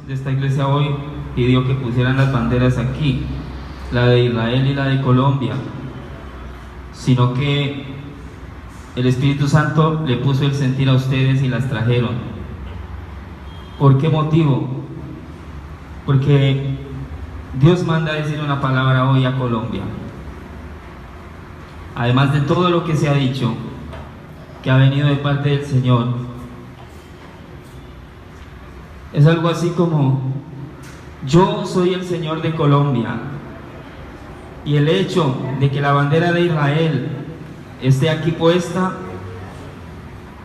de esta iglesia hoy pidió que pusieran las banderas aquí, la de Israel y la de Colombia, sino que el Espíritu Santo le puso el sentir a ustedes y las trajeron. ¿Por qué motivo? Porque Dios manda a decir una palabra hoy a Colombia. Además de todo lo que se ha dicho, que ha venido de parte del Señor, es algo así como: yo soy el Señor de Colombia, y el hecho de que la bandera de Israel esté aquí puesta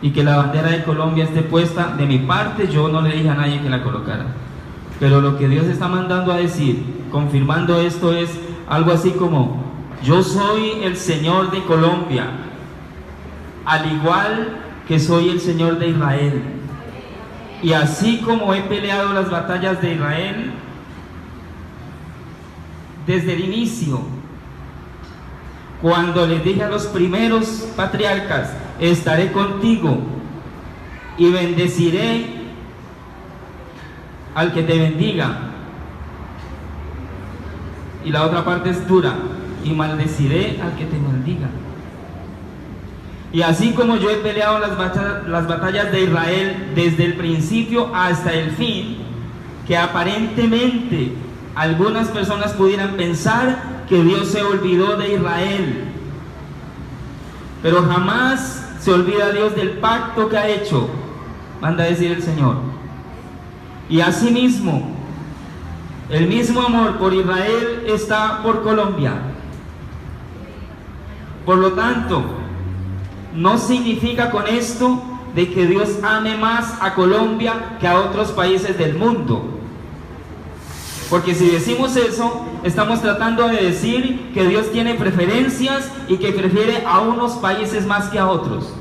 y que la bandera de Colombia esté puesta, de mi parte yo no le dije a nadie que la colocara, pero lo que Dios está mandando a decir, confirmando esto, es algo así como: yo soy el Señor de Colombia, al igual que soy el Señor de Israel. Y así como he peleado las batallas de Israel desde el inicio, cuando les dije a los primeros patriarcas: estaré contigo y bendeciré al que te bendiga, y la otra parte es dura: y maldeciré al que te maldiga. Y así como yo he peleado las batallas de Israel desde el principio hasta el fin, que aparentemente algunas personas pudieran pensar que Dios se olvidó de Israel, pero jamás se olvida Dios del pacto que ha hecho, manda a decir el Señor. Y asimismo, el mismo amor por Israel está por Colombia. Por lo tanto, no significa con esto de que Dios ame más a Colombia que a otros países del mundo. Porque si decimos eso, estamos tratando de decir que Dios tiene preferencias y que prefiere a unos países más que a otros.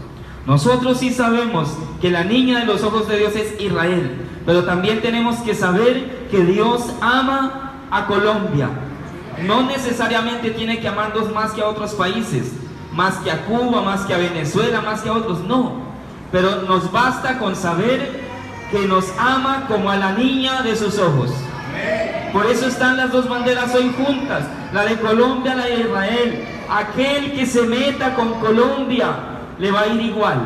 Nosotros sí sabemos que la niña de los ojos de Dios es Israel, pero también tenemos que saber que Dios ama a Colombia. No necesariamente tiene que amarnos más que a otros países, más que a Cuba, más que a Venezuela, más que a otros, no. Pero nos basta con saber que nos ama como a la niña de sus ojos. Por eso están las dos banderas hoy juntas, la de Colombia, la de Israel. Aquel que se meta con Colombia le va a ir igual.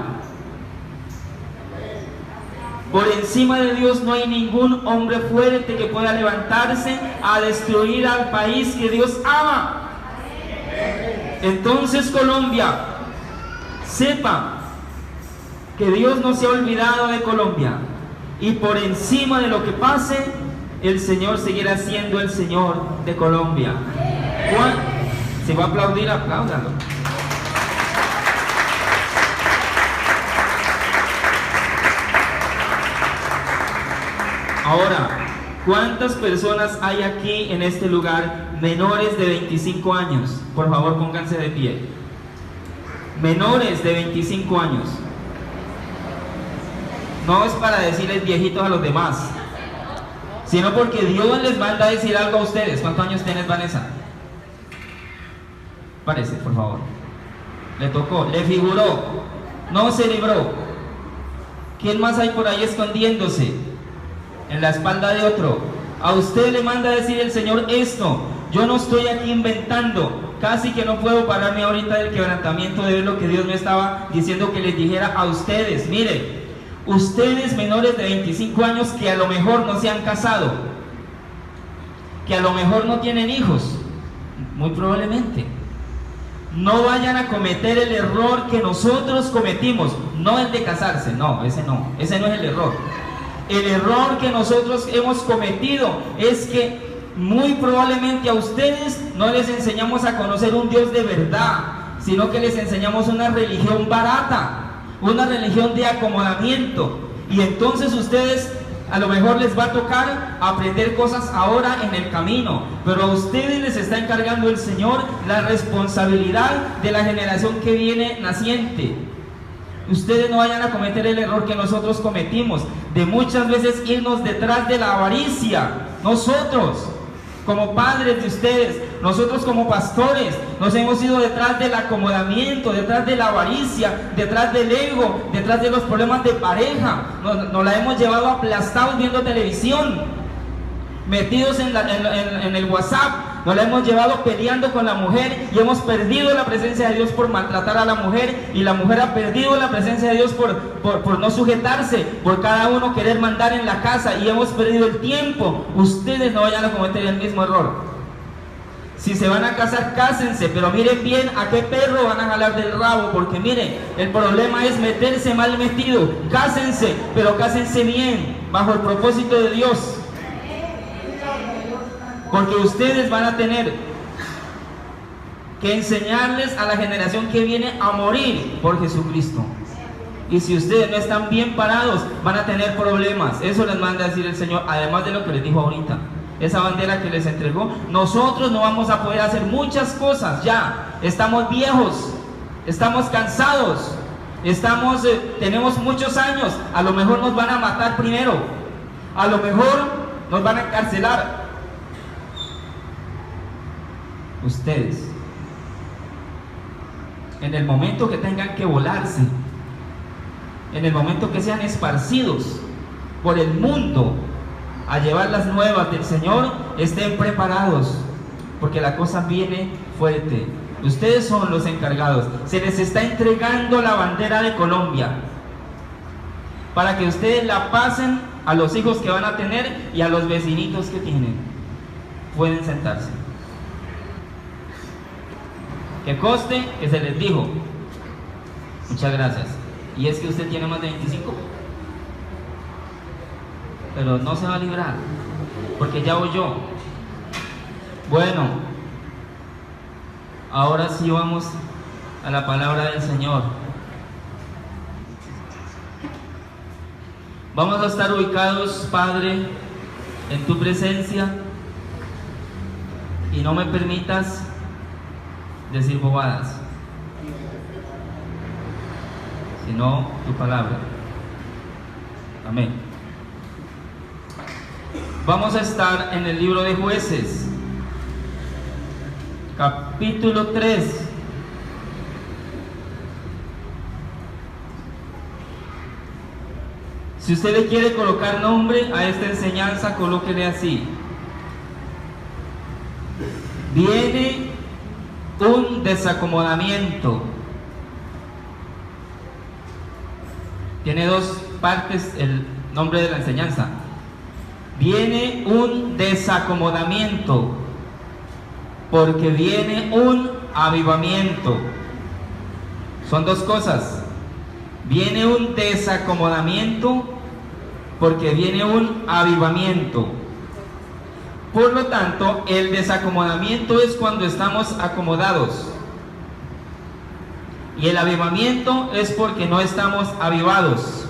Por encima de Dios no hay ningún hombre fuerte que pueda levantarse a destruir al país que Dios ama. Entonces, Colombia, sepa que Dios no se ha olvidado de Colombia, y por encima de lo que pase, el Señor seguirá siendo el Señor de Colombia. ¿Se va a aplaudir? Apláudalo. Ahora, ¿cuántas personas hay aquí en este lugar menores de 25 años? Por favor, pónganse de pie. Menores de 25 años. No es para decirles viejitos a los demás, sino porque Dios les manda a decir algo a ustedes. ¿Cuántos años tienes, Vanessa? Parece, por favor. Le tocó, le figuró, no se libró. ¿Quién más hay por ahí escondiéndose en la espalda de otro? A usted le manda a decir el Señor esto. Yo no estoy aquí inventando. Casi que no puedo pararme ahorita del quebrantamiento de ver lo que Dios me estaba diciendo que les dijera a ustedes. Mire, ustedes menores de 25 años que a lo mejor no se han casado, que a lo mejor no tienen hijos, muy probablemente, no vayan a cometer el error que nosotros cometimos. No el de casarse, no, ese no es el error. El error que nosotros hemos cometido es que muy probablemente a ustedes no les enseñamos a conocer un Dios de verdad, sino que les enseñamos una religión barata, una religión de acomodamiento. Y entonces ustedes a lo mejor les va a tocar aprender cosas ahora en el camino, pero a ustedes les está encargando el Señor la responsabilidad de la generación que viene naciente. Ustedes no vayan a cometer el error que nosotros cometimos, de muchas veces irnos detrás de la avaricia. Nosotros, como padres de ustedes, nosotros como pastores nos hemos ido detrás del acomodamiento, detrás de la avaricia, detrás del ego, detrás de los problemas de pareja. Nos la hemos llevado aplastados viendo televisión, metidos en el WhatsApp. Nos la hemos llevado peleando con la mujer y hemos perdido la presencia de Dios por maltratar a la mujer, y la mujer ha perdido la presencia de Dios por no sujetarse, por cada uno querer mandar en la casa, y hemos perdido el tiempo. Ustedes no vayan a cometer el mismo error. Si se van a casar, cásense, pero miren bien a qué perro van a jalar del rabo, porque miren, el problema es meterse mal metido. Cásense, pero cásense bien, bajo el propósito de Dios. Porque ustedes van a tener que enseñarles a la generación que viene a morir por Jesucristo. Y si ustedes no están bien parados, van a tener problemas. Eso les manda a decir el Señor, además de lo que les dijo ahorita. Esa bandera que les entregó, nosotros no vamos a poder hacer muchas cosas ya. Estamos viejos, estamos cansados, tenemos muchos años. A lo mejor nos van a matar primero, a lo mejor nos van a encarcelar. Ustedes, en el momento que tengan que volarse, en el momento que sean esparcidos por el mundo a llevar las nuevas del Señor, estén preparados, porque la cosa viene fuerte. Ustedes son los encargados. Se les está entregando la bandera de Colombia para que ustedes la pasen a los hijos que van a tener y a los vecinitos que tienen. Pueden sentarse. Que conste que se les dijo. Muchas gracias. Y es que usted tiene más de 25, pero no se va a librar, porque ya voy yo. Bueno, ahora sí vamos a la palabra del Señor. Vamos a estar ubicados, Padre, en tu presencia, y no me permitas decir bobadas, sino tu palabra. Amén. Vamos a estar en el libro de Jueces, capítulo 3. Si usted le quiere colocar nombre a esta enseñanza, colóquele así: viene un desacomodamiento. Tiene dos partes el nombre de la enseñanza. Viene un desacomodamiento, porque viene un avivamiento. Son dos cosas. Viene un desacomodamiento, porque viene un avivamiento. Por lo tanto, el desacomodamiento es cuando estamos acomodados, y el avivamiento es porque no estamos avivados.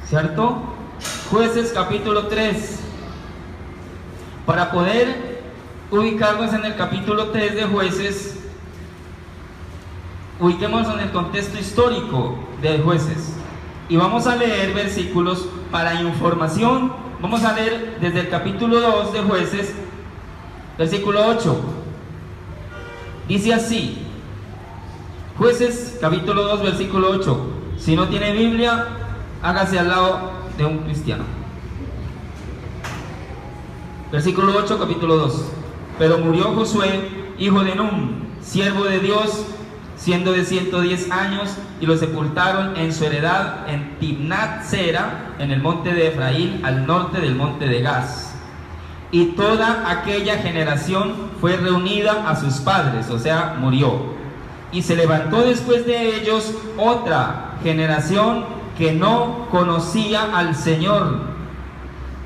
¿Cierto? Jueces capítulo 3. Para poder ubicarnos en el capítulo 3 de Jueces, ubiquémonos en el contexto histórico de Jueces. Y vamos a leer versículos para información. Vamos a leer desde el capítulo 2 de Jueces, versículo 8. Dice así, Jueces capítulo 2, versículo 8. Si no tiene Biblia, hágase al lado de un cristiano. Versículo 8, capítulo 2. Pero murió Josué, hijo de Nun, siervo de Dios, siendo de 110 años, y lo sepultaron en su heredad en Timnat Sera, en el monte de Efraín, al norte del monte de Gaz. Y toda aquella generación fue reunida a sus padres, o sea, murió. Y se levantó después de ellos otra generación que no conocía al Señor,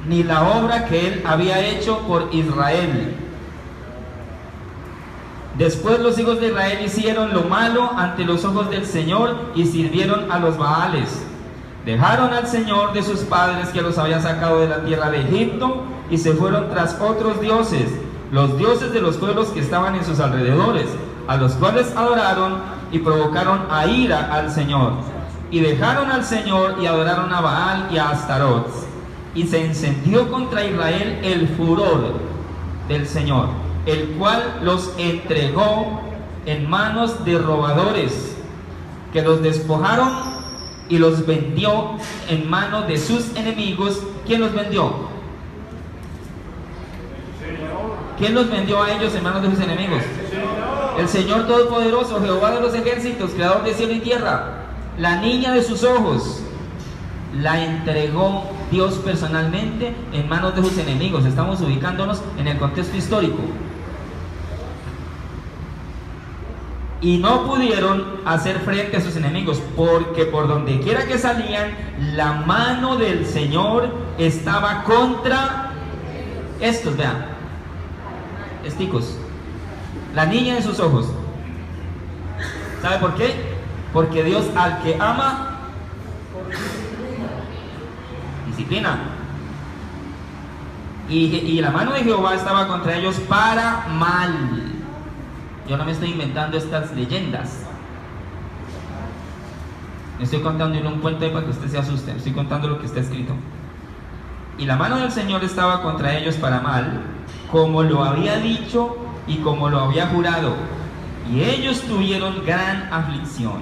ni la obra que Él había hecho por Israel. Después los hijos de Israel hicieron lo malo ante los ojos del Señor y sirvieron a los Baales. Dejaron al Señor de sus padres, que los había sacado de la tierra de Egipto, y se fueron tras otros dioses, los dioses de los pueblos que estaban en sus alrededores, a los cuales adoraron y provocaron a ira al Señor. Y dejaron al Señor y adoraron a Baal y a Astarot. Y se encendió contra Israel el furor del Señor, el cual los entregó en manos de robadores, que los despojaron y los vendió en manos de sus enemigos. ¿Quién los vendió? ¿Quién los vendió a ellos en manos de sus enemigos? El Señor Todopoderoso, Jehová de los ejércitos, creador de cielo y tierra. La niña de sus ojos la entregó Dios personalmente en manos de sus enemigos. Estamos ubicándonos en el contexto histórico. Y no pudieron hacer frente a sus enemigos, porque por donde quiera que salían, la mano del Señor estaba contra estos, vean, esticos. La niña de sus ojos. ¿Sabe por qué? Porque Dios al que ama, disciplina. Y la mano de Jehová estaba contra ellos para mal. Yo no me estoy inventando estas leyendas. Me estoy contando en un cuento para que usted se asuste. Estoy contando lo que está escrito. Y la mano del Señor estaba contra ellos para mal, como lo había dicho y como lo había jurado. Y ellos tuvieron gran aflicción.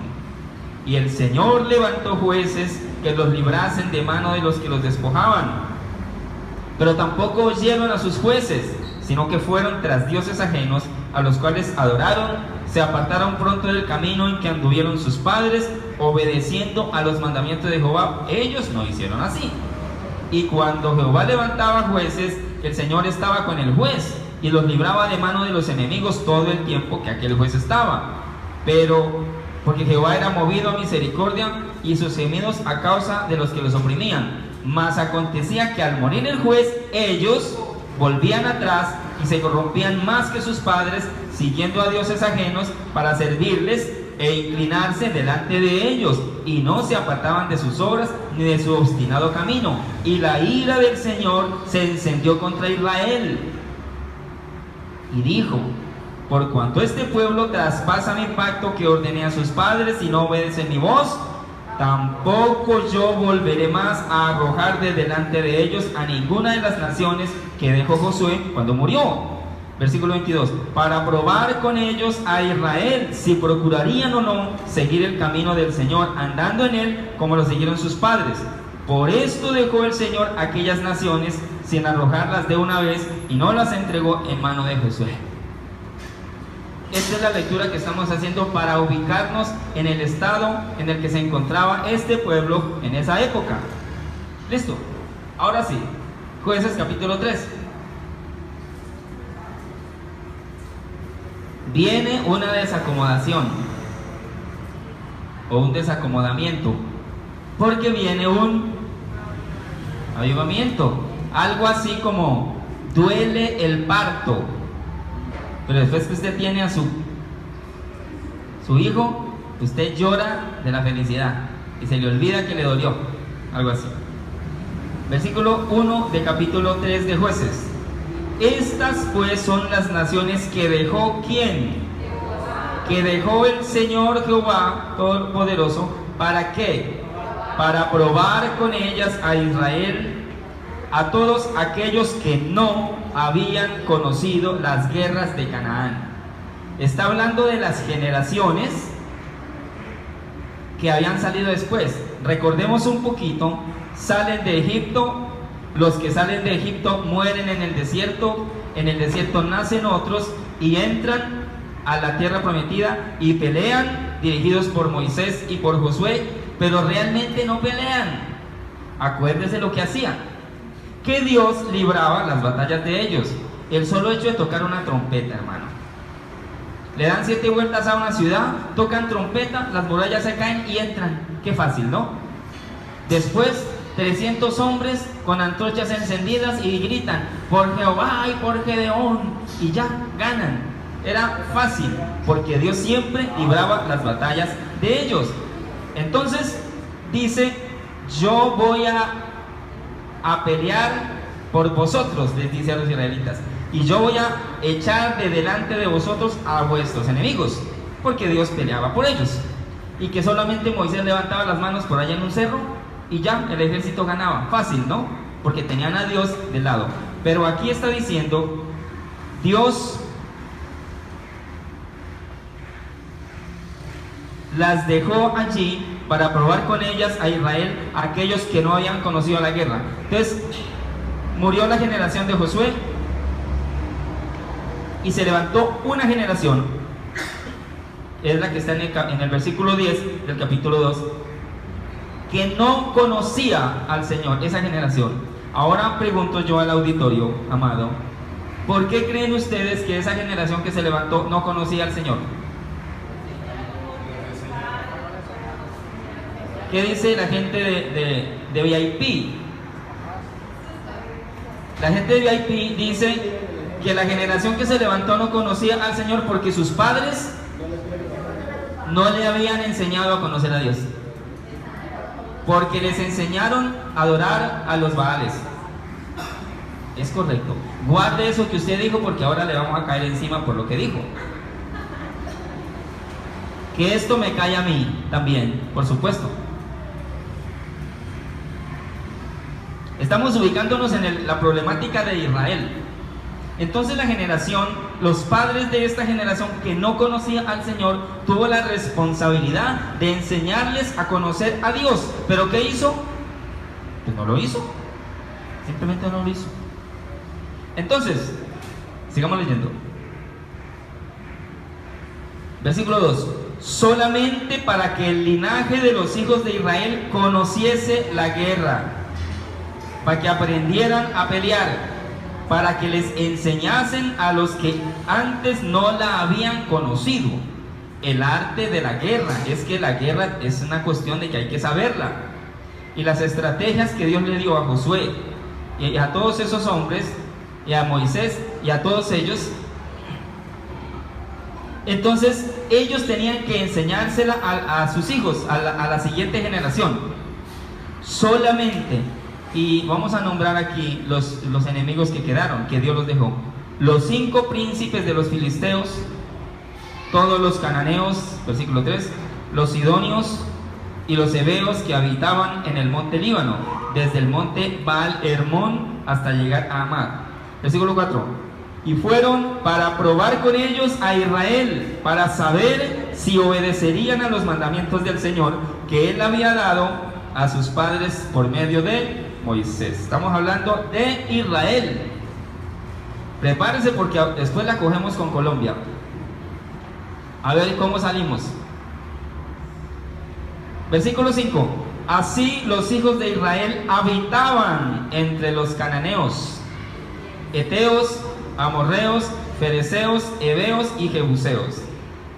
Y el Señor levantó jueces que los librasen de mano de los que los despojaban. Pero tampoco oyeron a sus jueces, sino que fueron tras dioses ajenos, a los cuales adoraron, se apartaron pronto del camino en que anduvieron sus padres, obedeciendo a los mandamientos de Jehová. Ellos no hicieron así. Y cuando Jehová levantaba jueces, el Señor estaba con el juez, y los libraba de mano de los enemigos todo el tiempo que aquel juez estaba. Pero porque Jehová era movido a misericordia, y sus gemidos a causa de los que los oprimían. Mas acontecía que al morir el juez, ellos volvían atrás y se corrompían más que sus padres, siguiendo a dioses ajenos para servirles e inclinarse delante de ellos, y no se apartaban de sus obras ni de su obstinado camino. Y la ira del Señor se encendió contra Israel, y dijo: por cuanto este pueblo traspasa mi pacto que ordené a sus padres y no obedecen mi voz, tampoco yo volveré más a arrojar de delante de ellos a ninguna de las naciones que dejó Josué cuando murió. Versículo 22. Para probar con ellos a Israel si procurarían o no seguir el camino del Señor, andando en él como lo siguieron sus padres. Por esto dejó el Señor aquellas naciones sin arrojarlas de una vez, y no las entregó en mano de Josué. Esta es la lectura que estamos haciendo para ubicarnos en el estado en el que se encontraba este pueblo en esa época. ¿Listo? Ahora sí, Jueces capítulo 3. Viene una desacomodación o un desacomodamiento, porque viene un avivamiento, algo así como duele el parto. Pero después que usted tiene a su hijo, usted llora de la felicidad y se le olvida que le dolió, algo así. Versículo 1 de capítulo 3 de Jueces. Estas pues son las naciones que dejó ¿quién? Que dejó el Señor Jehová Todopoderoso. ¿Para qué? Para probar con ellas a Israel, a todos aquellos que no habían conocido las guerras de Canaán. Está hablando de las generaciones que habían salido después. Recordemos un poquito, salen de Egipto, los que salen de Egipto mueren en el desierto nacen otros y entran a la tierra prometida y pelean, dirigidos por Moisés y por Josué, pero realmente no pelean. Acuérdese lo que hacían, que Dios libraba las batallas de ellos. El solo hecho de tocar una trompeta, hermano, le dan 7 vueltas a una ciudad, tocan trompeta, las murallas se caen y entran. Qué fácil, ¿no? Después 300 hombres con antorchas encendidas y gritan por Jehová y por Gedeón, y ya ganan. Era fácil, porque Dios siempre libraba las batallas de ellos. Entonces dice: yo voy a pelear por vosotros, les dice a los israelitas, y yo voy a echar de delante de vosotros a vuestros enemigos, porque Dios peleaba por ellos, y que solamente Moisés levantaba las manos por allá en un cerro y ya el ejército ganaba. Fácil, ¿no? Porque tenían a Dios del lado. Pero aquí está diciendo: Dios las dejó allí para probar con ellas a Israel, a aquellos que no habían conocido la guerra. Entonces, murió la generación de Josué y se levantó una generación, es la que está en el versículo 10 del capítulo 2, que no conocía al Señor, esa generación. Ahora pregunto yo al auditorio, amado, ¿por qué creen ustedes que esa generación que se levantó no conocía al Señor? ¿Qué dice la gente de VIP? La gente de VIP dice que la generación que se levantó no conocía al Señor porque sus padres no le habían enseñado a conocer a Dios, porque les enseñaron a adorar a los Baales. Es correcto. Guarde eso que usted dijo, porque ahora le vamos a caer encima por lo que dijo. Que esto me cae a mí también, por supuesto. Estamos ubicándonos en la problemática de Israel. Entonces la generación, los padres de esta generación que no conocía al Señor, tuvo la responsabilidad de enseñarles a conocer a Dios. ¿Pero qué hizo? Pues no lo hizo. Simplemente no lo hizo. Entonces, sigamos leyendo. Versículo 2. Solamente para que el linaje de los hijos de Israel conociese la guerra, para que aprendieran a pelear, para que les enseñasen a los que antes no la habían conocido el arte de la guerra. Es que la guerra es una cuestión de que hay que saberla, y las estrategias que Dios le dio a Josué y a todos esos hombres, y a Moisés y a todos ellos. Entonces ellos tenían que enseñársela a sus hijos, a la siguiente generación. Solamente, y vamos a nombrar aquí los enemigos que quedaron, que Dios los dejó: los 5 príncipes de los filisteos, todos los cananeos, versículo 3, los sidonios y los heveos que habitaban en el monte Líbano, desde el monte Baal Hermón hasta llegar a Amad. Versículo 4. Y fueron para probar con ellos a Israel, para saber si obedecerían a los mandamientos del Señor que Él había dado a sus padres por medio de Moisés. Estamos hablando de Israel. Prepárense, porque después la cogemos con Colombia. A ver cómo salimos. Versículo 5. Así los hijos de Israel habitaban entre los cananeos, heteos, amorreos, fereceos, heveos y jebuseos.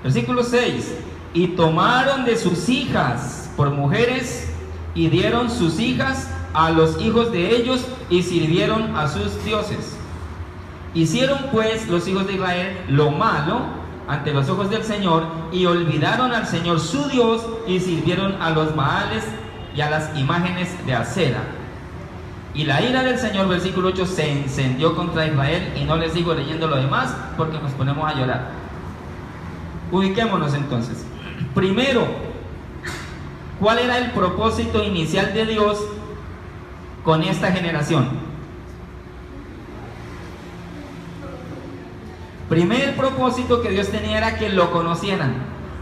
Versículo 6. Y tomaron de sus hijas por mujeres y dieron sus hijas a los hijos de ellos y sirvieron a sus dioses. Hicieron pues los hijos de Israel lo malo ante los ojos del Señor, y olvidaron al Señor su Dios y sirvieron a los Baales y a las imágenes de acera. Y la ira del Señor, versículo 8, se encendió contra Israel. Y no les sigo leyendo lo demás porque nos ponemos a llorar. Ubiquémonos entonces. Primero, ¿cuál era el propósito inicial de Dios con esta generación? Primer propósito que Dios tenía era que lo conocieran,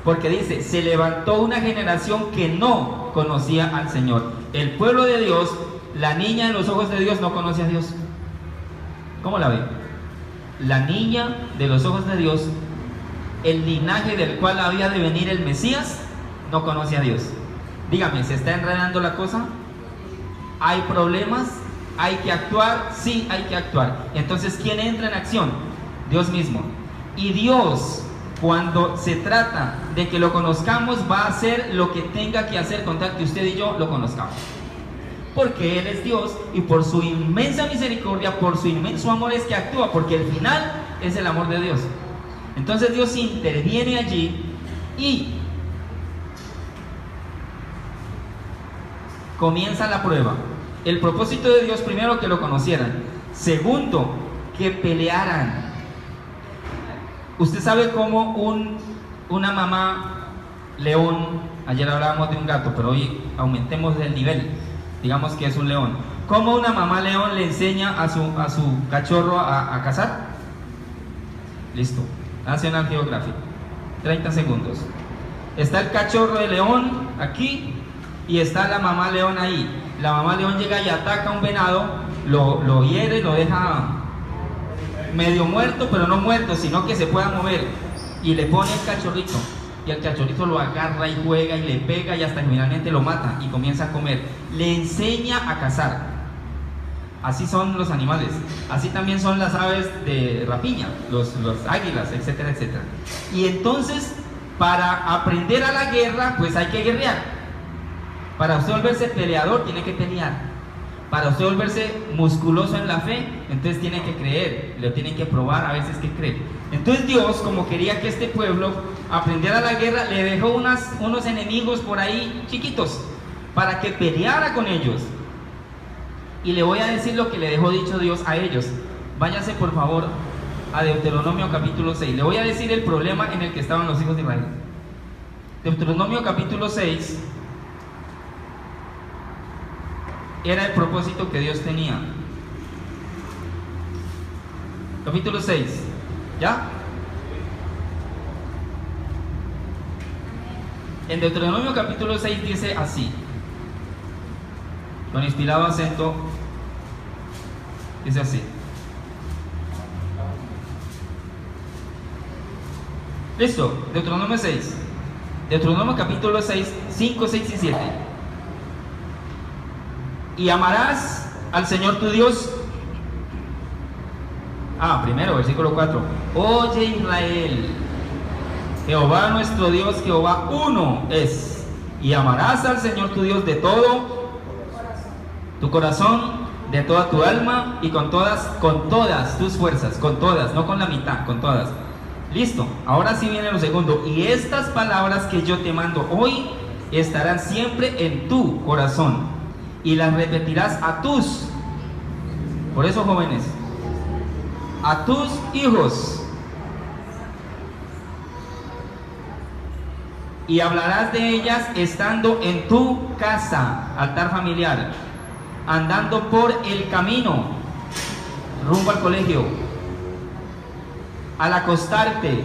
porque dice: se levantó una generación que no conocía al Señor. El pueblo de Dios, la niña en los ojos de Dios, no conoce a Dios. ¿Cómo la ve? La niña de los ojos de Dios, el linaje del cual había de venir el Mesías, no conoce a Dios. Dígame, ¿se está enredando la cosa? ¿Hay problemas? ¿Hay que actuar? Sí, hay que actuar. Entonces, ¿quién entra en acción? Dios mismo. Y Dios, cuando se trata de que lo conozcamos, va a hacer lo que tenga que hacer con tal que usted y yo lo conozcamos. Porque Él es Dios, y por su inmensa misericordia, por su inmenso amor es que actúa, porque el final es el amor de Dios. Entonces Dios interviene allí y comienza la prueba. El propósito de Dios, primero, que lo conocieran. Segundo, que pelearan. Usted sabe cómo una mamá león, ayer hablábamos de un gato, pero hoy aumentemos el nivel, digamos que es un león. ¿Cómo una mamá león le enseña a su cachorro a cazar? Listo, National Geographic, 30 segundos. está el cachorro de león aquí y está la mamá león ahí. La mamá león llega y ataca a un venado, lo hiere, lo deja medio muerto, pero no muerto, sino que se pueda mover, y le pone el cachorrito, y el cachorrito lo agarra y juega y le pega y hasta que finalmente lo mata y comienza a comer. Le enseña a cazar. Así son los animales, así también son las aves de rapiña, los águilas, etcétera, etcétera. Y entonces, para aprender a la guerra, pues hay que guerrear. Para usted volverse peleador, tiene que pelear. Para usted volverse musculoso en la fe, entonces tiene que creer, le tiene que probar a veces que cree. Entonces Dios, como quería que este pueblo aprendiera la guerra, le dejó unos enemigos por ahí chiquitos, para que peleara con ellos. Y le voy a decir lo que le dejó dicho Dios a ellos. Váyase por favor a Deuteronomio capítulo 6. Le voy a decir el problema en el que estaban los hijos de Israel. Deuteronomio capítulo 6 era el propósito que Dios tenía. Capítulo 6, ¿ya? En Deuteronomio capítulo 6 dice así, con inspirado acento, dice así. Listo, Deuteronomio 6. Deuteronomio capítulo 6, 5, 6 y 7. Y amarás al Señor tu Dios. Primero, versículo 4. Oye Israel, Jehová nuestro Dios, Jehová uno es. Y amarás al Señor tu Dios de todo tu corazón, de toda tu alma y con todas tus fuerzas, con todas, no con la mitad, con todas. Listo, ahora sí viene lo segundo. Y estas palabras que yo te mando hoy estarán siempre en tu corazón y las repetirás por eso jóvenes, a tus hijos, y hablarás de ellas estando en tu casa, altar familiar, andando por el camino, rumbo al colegio, al acostarte.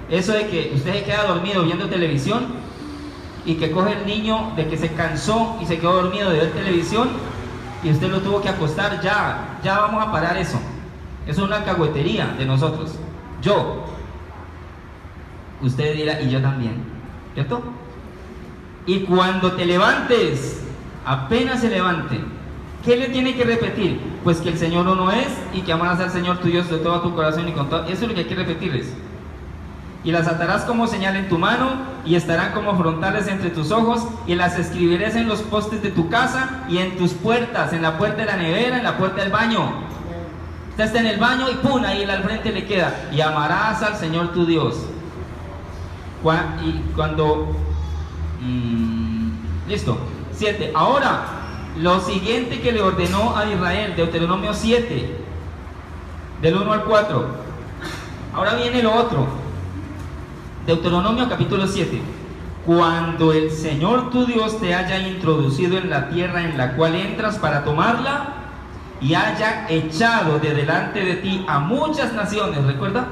Eso de que usted se queda dormido viendo televisión y que coge el niño de que se cansó y se quedó dormido de ver televisión y usted lo tuvo que acostar, ya vamos a parar eso. Eso es una alcahuetería de nosotros. Usted dirá, y yo también, ¿cierto? Y cuando te levantes, apenas se levante, ¿qué le tiene que repetir? Pues que el Señor uno es y que amarás al Señor tu Dios de todo tu corazón y con todo. Eso es lo que hay que repetirles. Y las atarás como señal en tu mano y estarán como frontales entre tus ojos y las escribirás en los postes de tu casa y en tus puertas, en la puerta de la nevera, en la puerta del baño. Usted está en el baño y ¡pum! Ahí al frente le queda. Y amarás al Señor tu Dios. Y cuando... listo. 7. Ahora, lo siguiente que le ordenó a Israel, Deuteronomio 7, del 1 al 4. Ahora viene lo otro. Deuteronomio capítulo 7. Cuando el Señor tu Dios te haya introducido en la tierra en la cual entras para tomarla y haya echado de delante de ti a muchas naciones, ¿recuerda?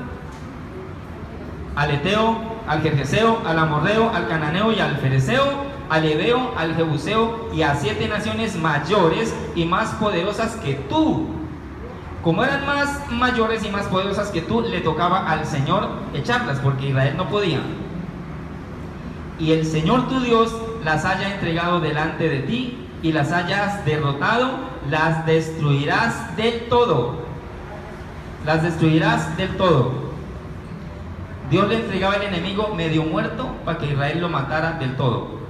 Al Eteo, al Gergeseo, al Amorreo, al Cananeo y al Fereceo, al Heveo, al Jebuseo y a 7 naciones mayores y más poderosas que tú. Como eran más mayores y más poderosas que tú, le tocaba al Señor echarlas, porque Israel no podía. Y el Señor tu Dios las haya entregado delante de ti y las hayas derrotado, las destruirás del todo. Las destruirás del todo. Dios le entregaba al enemigo medio muerto para que Israel lo matara del todo.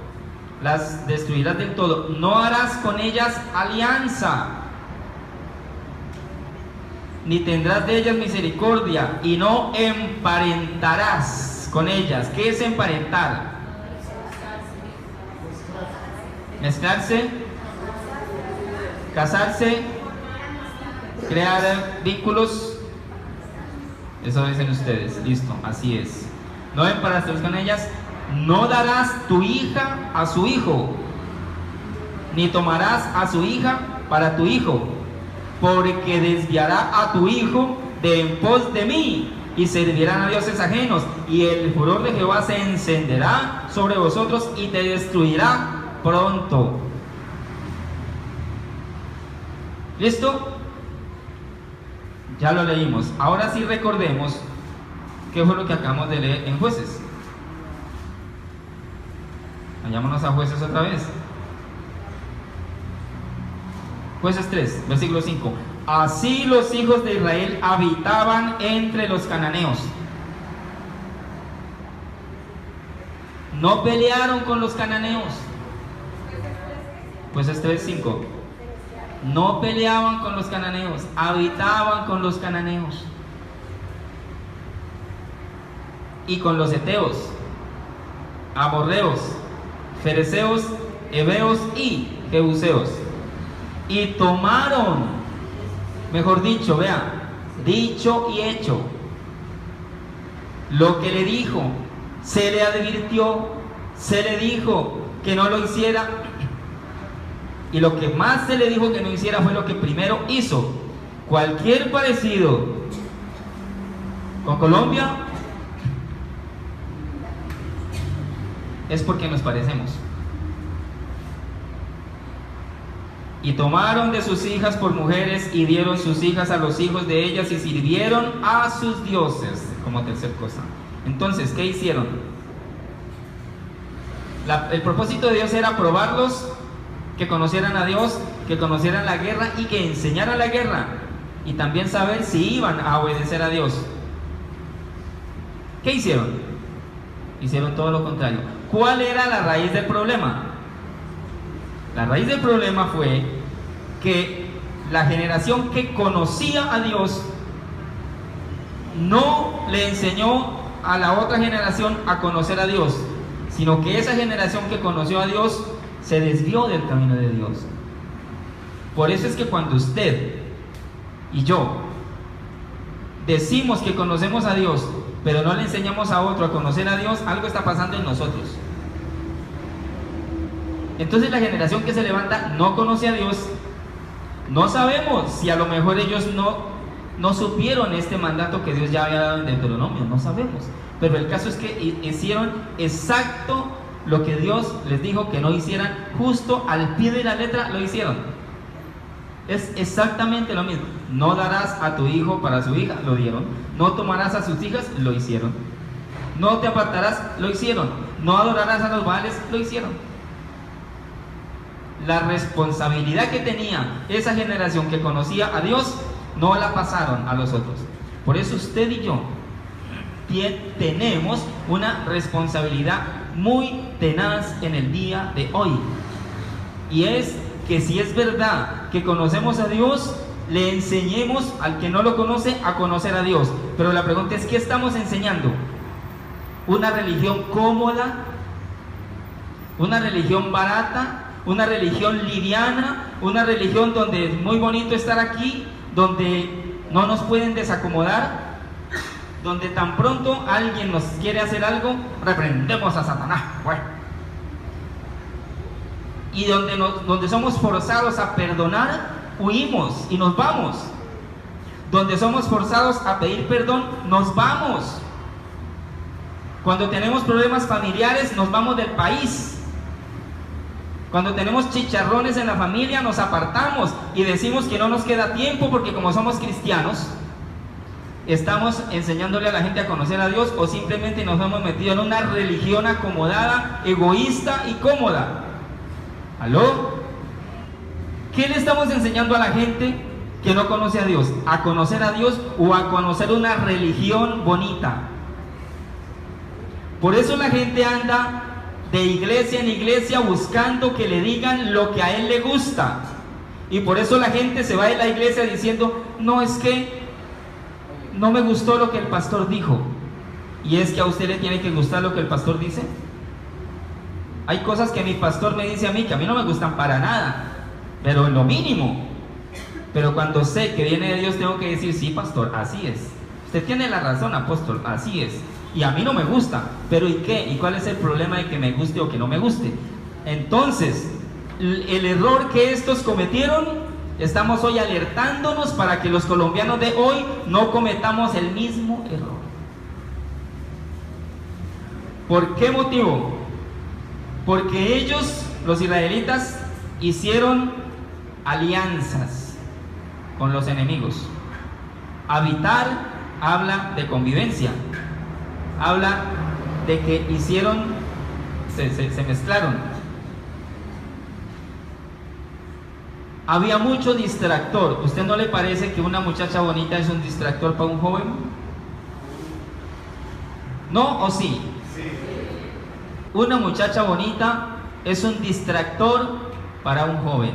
Las destruirás del todo. No harás con ellas alianza, ni tendrás de ellas misericordia, y no emparentarás con ellas. ¿Qué es emparentar? Mezclarse, casarse, crear vínculos. Eso dicen ustedes. Listo, así es. No emparentarás con ellas. No darás tu hija a su hijo, ni tomarás a su hija para tu hijo, porque desviará a tu hijo de en pos de mí, y servirán a dioses ajenos, y el furor de Jehová se encenderá sobre vosotros y te destruirá pronto. ¿Listo? Ya lo leímos. Ahora sí recordemos qué fue lo que acabamos de leer en Jueces. Vayámonos a Jueces otra vez. Jueces 3, versículo 5. Así los hijos de Israel habitaban entre los cananeos. No pelearon con los cananeos. Jueces 3, 5. No peleaban con los cananeos, habitaban con los cananeos y con los heteos, amorreos, fereceos, heveos y jebuseos. Y tomaron, mejor dicho, vea, dicho y hecho, lo que le dijo, se le advirtió, se le dijo que no lo hiciera. Y lo que más se le dijo que no hiciera fue lo que primero hizo. Cualquier parecido con Colombia es porque nos parecemos. Y tomaron de sus hijas por mujeres y dieron sus hijas a los hijos de ellas y sirvieron a sus dioses, como tercer cosa. Entonces, ¿qué hicieron? El propósito de Dios era probarlos, que conocieran a Dios, que conocieran la guerra y que enseñaran la guerra, y también saber si iban a obedecer a Dios. ¿Qué hicieron? Hicieron todo lo contrario. ¿Cuál era la raíz del problema? La raíz del problema fue que la generación que conocía a Dios no le enseñó a la otra generación a conocer a Dios, sino que esa generación que conoció a Dios se desvió del camino de Dios. Por eso es que cuando usted y yo decimos que conocemos a Dios, pero no le enseñamos a otro a conocer a Dios, algo está pasando en nosotros. Entonces la generación que se levanta no conoce a Dios. No sabemos si a lo mejor ellos no supieron este mandato que Dios ya había dado en Deuteronomio, no sabemos. Pero el caso es que hicieron exacto lo que Dios les dijo que no hicieran, justo al pie de la letra lo hicieron. Es exactamente lo mismo. No darás a tu hijo para su hija, lo dieron. No tomarás a sus hijas, lo hicieron. No te apartarás, lo hicieron. No adorarás a los baales, lo hicieron. La responsabilidad que tenía esa generación que conocía a Dios, no la pasaron a los otros. Por eso usted y yo tenemos una responsabilidad muy tenaz en el día de hoy, y es que si es verdad que conocemos a Dios, le enseñemos al que no lo conoce a conocer a Dios. Pero la pregunta es, ¿qué estamos enseñando? ¿Una religión cómoda? ¿Una religión barata? ¿Una religión liviana? ¿Una religión donde es muy bonito estar aquí, donde no nos pueden desacomodar, donde tan pronto alguien nos quiere hacer algo, reprendemos a Satanás, bueno, y donde somos forzados a perdonar, huimos y nos vamos, donde somos forzados a pedir perdón, nos vamos, cuando tenemos problemas familiares, nos vamos del país, cuando tenemos chicharrones en la familia, nos apartamos y decimos que no nos queda tiempo porque como somos cristianos, estamos enseñándole a la gente a conocer a Dios, o simplemente nos hemos metido en una religión acomodada, egoísta y cómoda. ¿Aló? ¿Qué le estamos enseñando a la gente que no conoce a Dios? ¿A conocer a Dios o a conocer una religión bonita? Por eso la gente anda de iglesia en iglesia buscando que le digan lo que a él le gusta. Y por eso la gente se va de la iglesia diciendo, no, es que no me gustó lo que el pastor dijo. ¿Y es que a usted le tiene que gustar lo que el pastor dice? Hay cosas que mi pastor me dice a mí que a mí no me gustan para nada, pero en lo mínimo. Pero cuando sé que viene de Dios tengo que decir, sí, pastor, así es. Usted tiene la razón, apóstol, así es. Y a mí no me gusta, pero ¿y qué? ¿Y cuál es el problema de que me guste o que no me guste? Entonces, el error que estos cometieron, estamos hoy alertándonos para que los colombianos de hoy no cometamos el mismo error. ¿Por qué motivo? Porque ellos, los israelitas, hicieron alianzas con los enemigos. Habitar habla de convivencia, habla de que hicieron, se mezclaron. Había mucho distractor. ¿Usted no le parece que una muchacha bonita es un distractor para un joven? ¿No o sí? Sí. Una muchacha bonita es un distractor para un joven.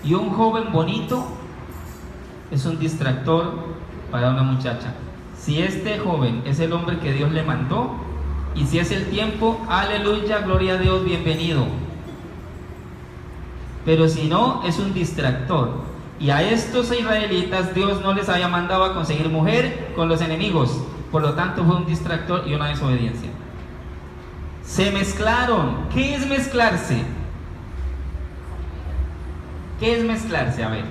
Y un joven bonito es un distractor para una muchacha. Si este joven es el hombre que Dios le mandó, y si es el tiempo, aleluya, gloria a Dios, bienvenido. Pero si no, es un distractor. Y a estos israelitas Dios no les había mandado a conseguir mujer con los enemigos. Por lo tanto fue un distractor y una desobediencia. Se mezclaron. ¿Qué es mezclarse? ¿Qué es mezclarse? A ver.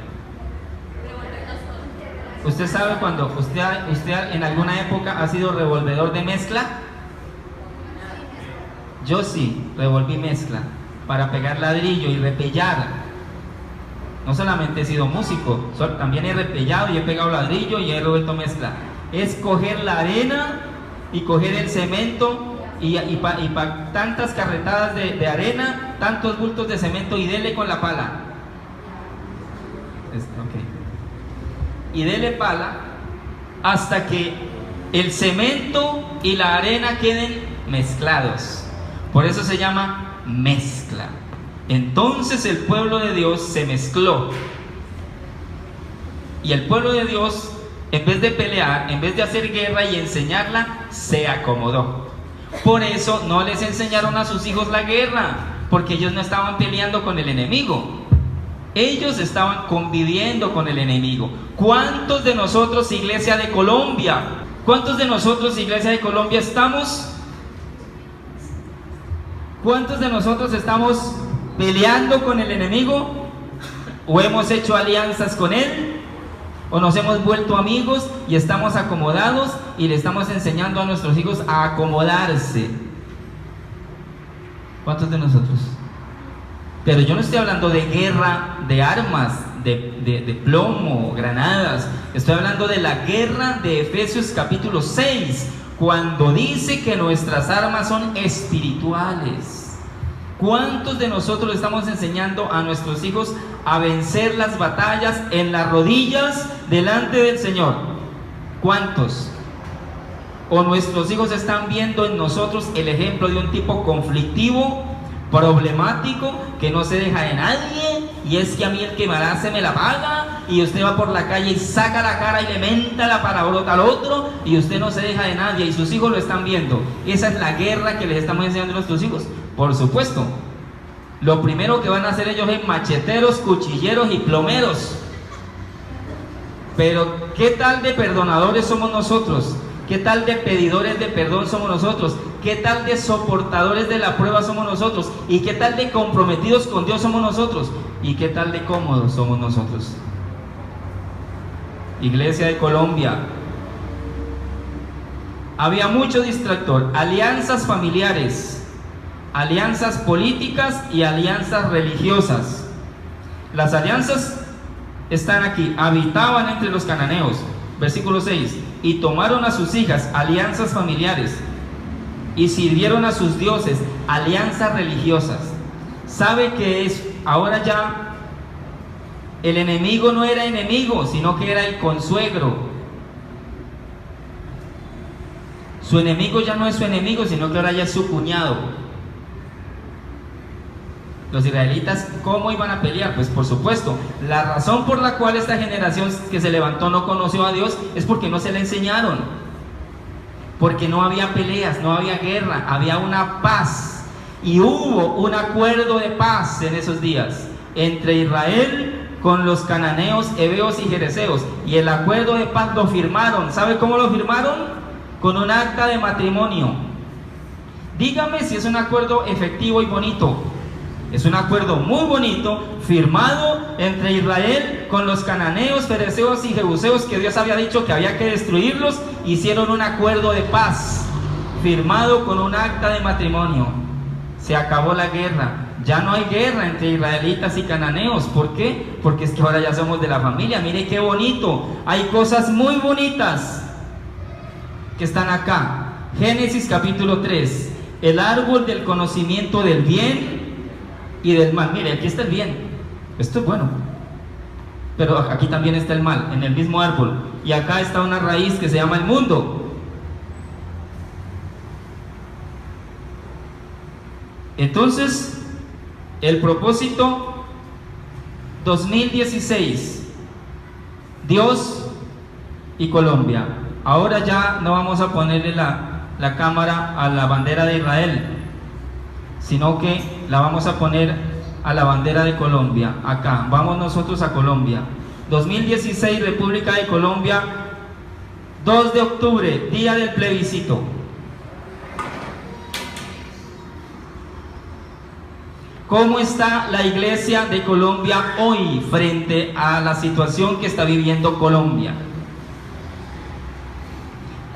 ¿Usted sabe cuando usted en alguna época ha sido revolvedor de mezcla? Yo sí, revolví mezcla para pegar ladrillo y repellar. No solamente he sido músico, también he repellado y he pegado ladrillo y he revuelto mezcla. Es coger la arena y coger el cemento y para tantas carretadas de arena, tantos bultos de cemento y dele con la pala. Y dele pala hasta que el cemento y la arena queden mezclados. Por eso se llama mezcla. Entonces el pueblo de Dios se mezcló. Y el pueblo de Dios, en vez de pelear, en vez de hacer guerra y enseñarla, se acomodó. Por eso no les enseñaron a sus hijos la guerra, porque ellos no estaban peleando con el enemigo. Ellos estaban conviviendo con el enemigo. ¿Cuántos de nosotros, Iglesia de Colombia, cuántos de nosotros, Iglesia de Colombia, estamos? ¿Cuántos de nosotros estamos peleando con el enemigo? ¿O hemos hecho alianzas con él? ¿O nos hemos vuelto amigos y estamos acomodados y le estamos enseñando a nuestros hijos a acomodarse? ¿Cuántos de nosotros? Pero yo no estoy hablando de guerra de armas, de plomo, granadas. Estoy hablando de la guerra de Efesios capítulo 6, cuando dice que nuestras armas son espirituales. ¿Cuántos de nosotros le estamos enseñando a nuestros hijos a vencer las batallas en las rodillas delante del Señor? ¿Cuántos? ¿O nuestros hijos están viendo en nosotros el ejemplo de un tipo conflictivo, problemático, que no se deja de nadie, y es que a mí el que me hace me la paga, y usted va por la calle y saca la cara y le menta la palabrota al otro, y usted no se deja de nadie, y sus hijos lo están viendo? Esa es la guerra que les estamos enseñando a nuestros hijos. Por supuesto, lo primero que van a hacer ellos es macheteros, cuchilleros y plomeros. Pero ¿qué tal de perdonadores somos nosotros? ¿Qué tal de pedidores de perdón somos nosotros? ¿Qué tal de soportadores de la prueba somos nosotros? ¿Y qué tal de comprometidos con Dios somos nosotros? ¿Y qué tal de cómodos somos nosotros? Iglesia de Colombia, había mucho distractor, alianzas familiares, alianzas políticas y alianzas religiosas. Las alianzas están aquí. Habitaban entre los cananeos, versículo 6, y tomaron a sus hijas, alianzas familiares, y sirvieron a sus dioses, alianzas religiosas. ¿Sabe qué es? Ahora ya el enemigo no era enemigo, sino que era el consuegro. Su enemigo ya no es su enemigo, sino que ahora ya es su cuñado. Los israelitas, ¿cómo iban a pelear? Pues por supuesto, la razón por la cual esta generación que se levantó no conoció a Dios es porque no se le enseñaron. Porque no había peleas, no había guerra, había una paz. Y hubo un acuerdo de paz en esos días entre Israel con los cananeos, heveos y jereseos. Y el acuerdo de paz lo firmaron. ¿Sabe cómo lo firmaron? Con un acta de matrimonio. Dígame si es un acuerdo efectivo y bonito. Es un acuerdo muy bonito, firmado entre Israel con los cananeos, fereceos y jebuseos, que Dios había dicho que había que destruirlos. Hicieron un acuerdo de paz. firmado con un acta de matrimonio. Se acabó la guerra. Ya no hay guerra entre israelitas y cananeos. ¿Por qué? Porque es que ahora ya somos de la familia. Mire qué bonito. Hay cosas muy bonitas que están acá. Génesis capítulo 3. El árbol del conocimiento del bien y del mal. Mire, aquí está el bien. Esto es bueno. Pero aquí también está el mal, en el mismo árbol. Y acá está una raíz que se llama el mundo. Entonces, el propósito 2016, Dios y Colombia. Ahora ya no vamos a ponerle la cámara a la bandera de Israel, sino que la vamos a poner a la bandera de Colombia. Acá, vamos nosotros a Colombia. 2016, República de Colombia, 2 de octubre, día del plebiscito. ¿Cómo está la iglesia de Colombia hoy frente a la situación que está viviendo Colombia?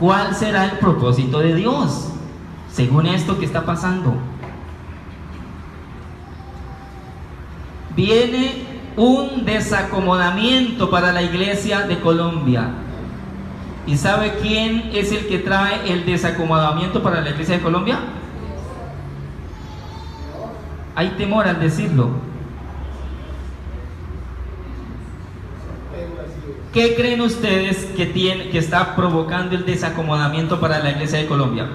¿Cuál será el propósito de Dios según esto que está pasando? Viene un desacomodamiento para la iglesia de Colombia. ¿Y sabe quién es el que trae el desacomodamiento para la iglesia de Colombia? Hay temor al decirlo. ¿Qué creen ustedes que está provocando el desacomodamiento para la iglesia de Colombia?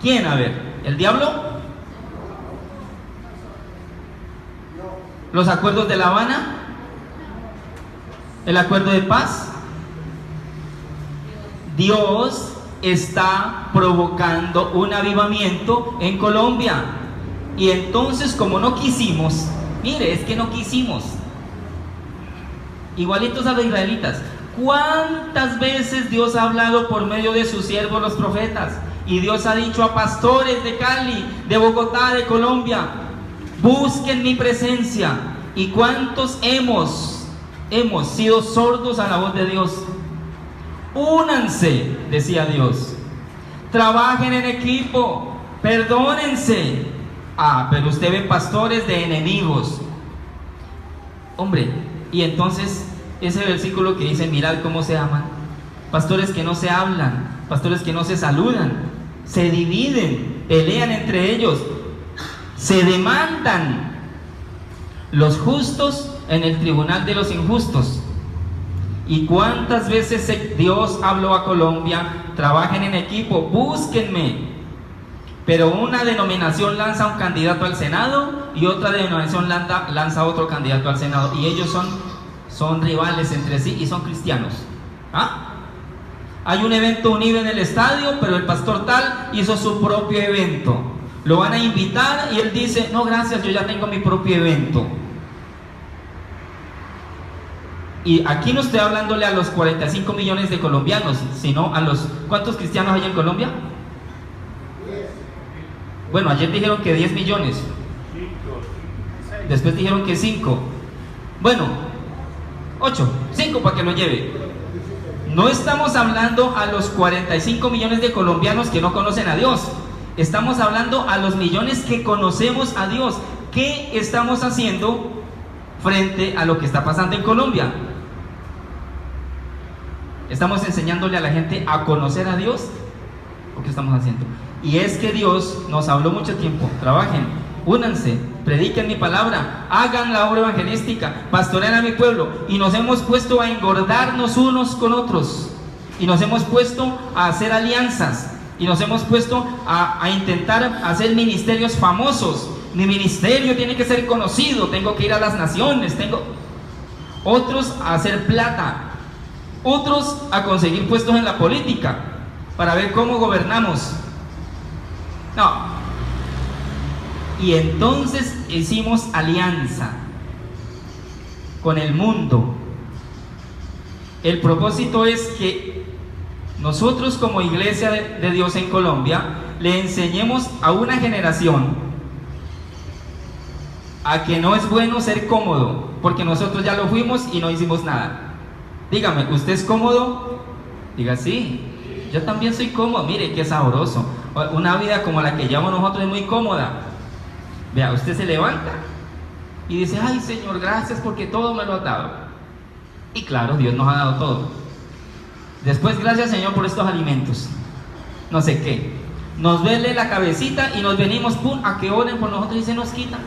¿Quién? A ver, ¿el diablo? ¿Los acuerdos de La Habana? ¿El acuerdo de paz? Dios está provocando un avivamiento en Colombia. Y entonces, como no quisimos, mire, es que no quisimos, igualitos a los israelitas. ¿Cuántas veces Dios ha hablado por medio de sus siervos los profetas? Y Dios ha dicho a pastores de Cali, de Bogotá, de Colombia: busquen mi presencia. ¿Y cuántos hemos sido sordos a la voz de Dios? Únanse, decía Dios, trabajen en equipo, perdónense. Ah, pero usted ve pastores de enemigos. Hombre, y entonces ese versículo que dice: mirad cómo se aman. Pastores que no se hablan, pastores que no se saludan, se dividen, pelean entre ellos, se demandan. Los justos en el tribunal de los injustos. ¿Y cuántas veces Dios habló a Colombia? Trabajen en equipo, búsquenme. Pero una denominación lanza un candidato al Senado y otra denominación lanza otro candidato al Senado, y ellos son rivales entre sí y son cristianos. ¿Ah? Hay un evento unido en el estadio, pero el pastor tal hizo su propio evento. Lo van a invitar y él dice: no, gracias, yo ya tengo mi propio evento. Y aquí no estoy hablándole a los 45 millones de colombianos, sino a los... ¿Cuántos cristianos hay en Colombia? Bueno, ayer dijeron que 10 millones. Después dijeron que 5. Bueno, 8, 5 para que lo lleve. No estamos hablando a los 45 millones de colombianos que no conocen a Dios. Estamos hablando a los millones que conocemos a Dios. ¿Qué estamos haciendo frente a lo que está pasando en Colombia? ¿Estamos enseñándole a la gente a conocer a Dios? ¿O qué estamos haciendo? Y es que Dios nos habló mucho tiempo: trabajen, únanse, prediquen mi palabra, hagan la obra evangelística, pastorean a mi pueblo. Y nos hemos puesto a engordarnos unos con otros, y nos hemos puesto a hacer alianzas, y nos hemos puesto a intentar hacer ministerios famosos. Mi ministerio tiene que ser conocido, tengo que ir a las naciones, otros a hacer plata, otros a conseguir puestos en la política para ver cómo gobernamos. No. Y entonces hicimos alianza con el mundo. El propósito es que nosotros, como iglesia de Dios en Colombia, le enseñemos a una generación a que no es bueno ser cómodo, porque nosotros ya lo fuimos y no hicimos nada. Dígame, ¿usted es cómodo? Diga sí. yo también soy cómodo, mire qué sabroso. Una vida como la que llevamos nosotros es muy cómoda. Vea, usted se levanta y dice, ay Señor, gracias porque todo me lo has dado. Y claro, Dios nos ha dado todo. Después, gracias Señor por estos alimentos. No sé qué. Nos duele la cabecita y nos venimos, pum, a que oren por nosotros y se nos quita.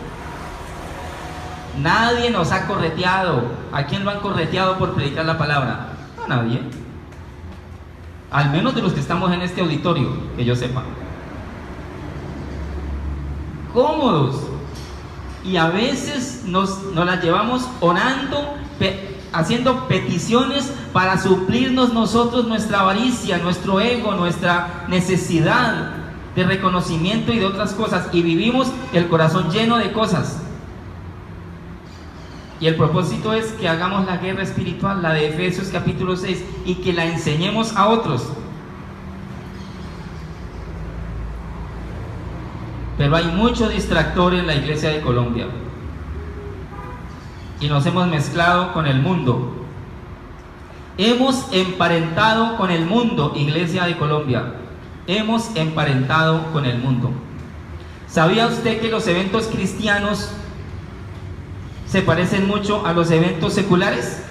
Nadie nos ha correteado. ¿A quién lo han correteado por predicar la palabra? A nadie. Al menos de los que estamos en este auditorio, que yo sepa. Cómodos. Y a veces nos las llevamos orando, haciendo peticiones para suplirnos nosotros nuestra avaricia, nuestro ego, nuestra necesidad de reconocimiento y de otras cosas. Y vivimos el corazón lleno de cosas. Y el propósito es que hagamos la guerra espiritual, la de Efesios capítulo 6, y que la enseñemos a otros. Pero hay mucho distractor en la iglesia de Colombia. Y nos hemos mezclado con el mundo. Hemos emparentado con el mundo, iglesia de Colombia. Hemos emparentado con el mundo. ¿Sabía usted que los eventos cristianos se parecen mucho a los eventos seculares?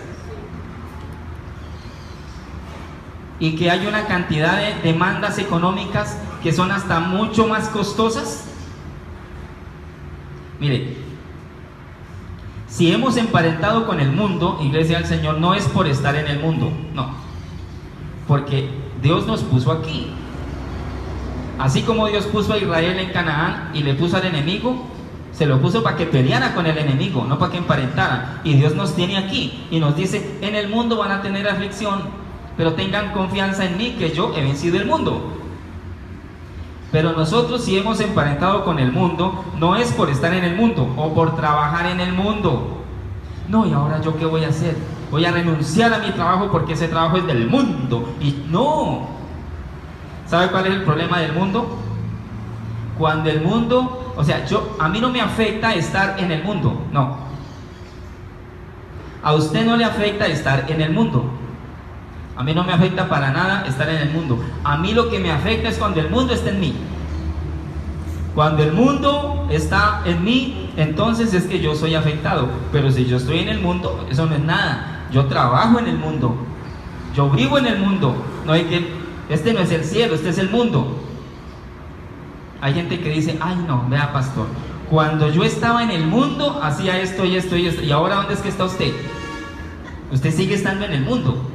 Y que hay una cantidad de demandas económicas que son hasta mucho más costosas. Mire, si hemos emparentado con el mundo, iglesia del Señor, no es por estar en el mundo, no, porque Dios nos puso aquí. Así como Dios puso a Israel en Canaán y le puso al enemigo, se lo puso para que peleara con el enemigo, no para que emparentara. Y Dios nos tiene aquí y nos dice, en el mundo van a tener aflicción, pero tengan confianza en mí, que yo he vencido el mundo. Pero nosotros, si hemos emparentado con el mundo, no es por estar en el mundo o por trabajar en el mundo. No, ¿y ahora yo qué voy a hacer? Voy a renunciar a mi trabajo porque ese trabajo es del mundo. Y no. ¿Sabe cuál es el problema del mundo? Cuando el mundo, o sea, a mí no me afecta estar en el mundo, no. A usted no le afecta estar en el mundo. A mí no me afecta para nada estar en el mundo. A mí lo que me afecta es cuando el mundo está en mí. Cuando el mundo está en mí, entonces es que yo soy afectado. Pero si yo estoy en el mundo, eso no es nada. Yo trabajo en el mundo. Yo vivo en el mundo. No hay que, este no es el cielo, este es el mundo. Hay gente que dice, ay no, vea pastor, cuando yo estaba en el mundo hacía esto y esto y esto. ¿Y ahora dónde es que está usted? Usted sigue estando en el mundo.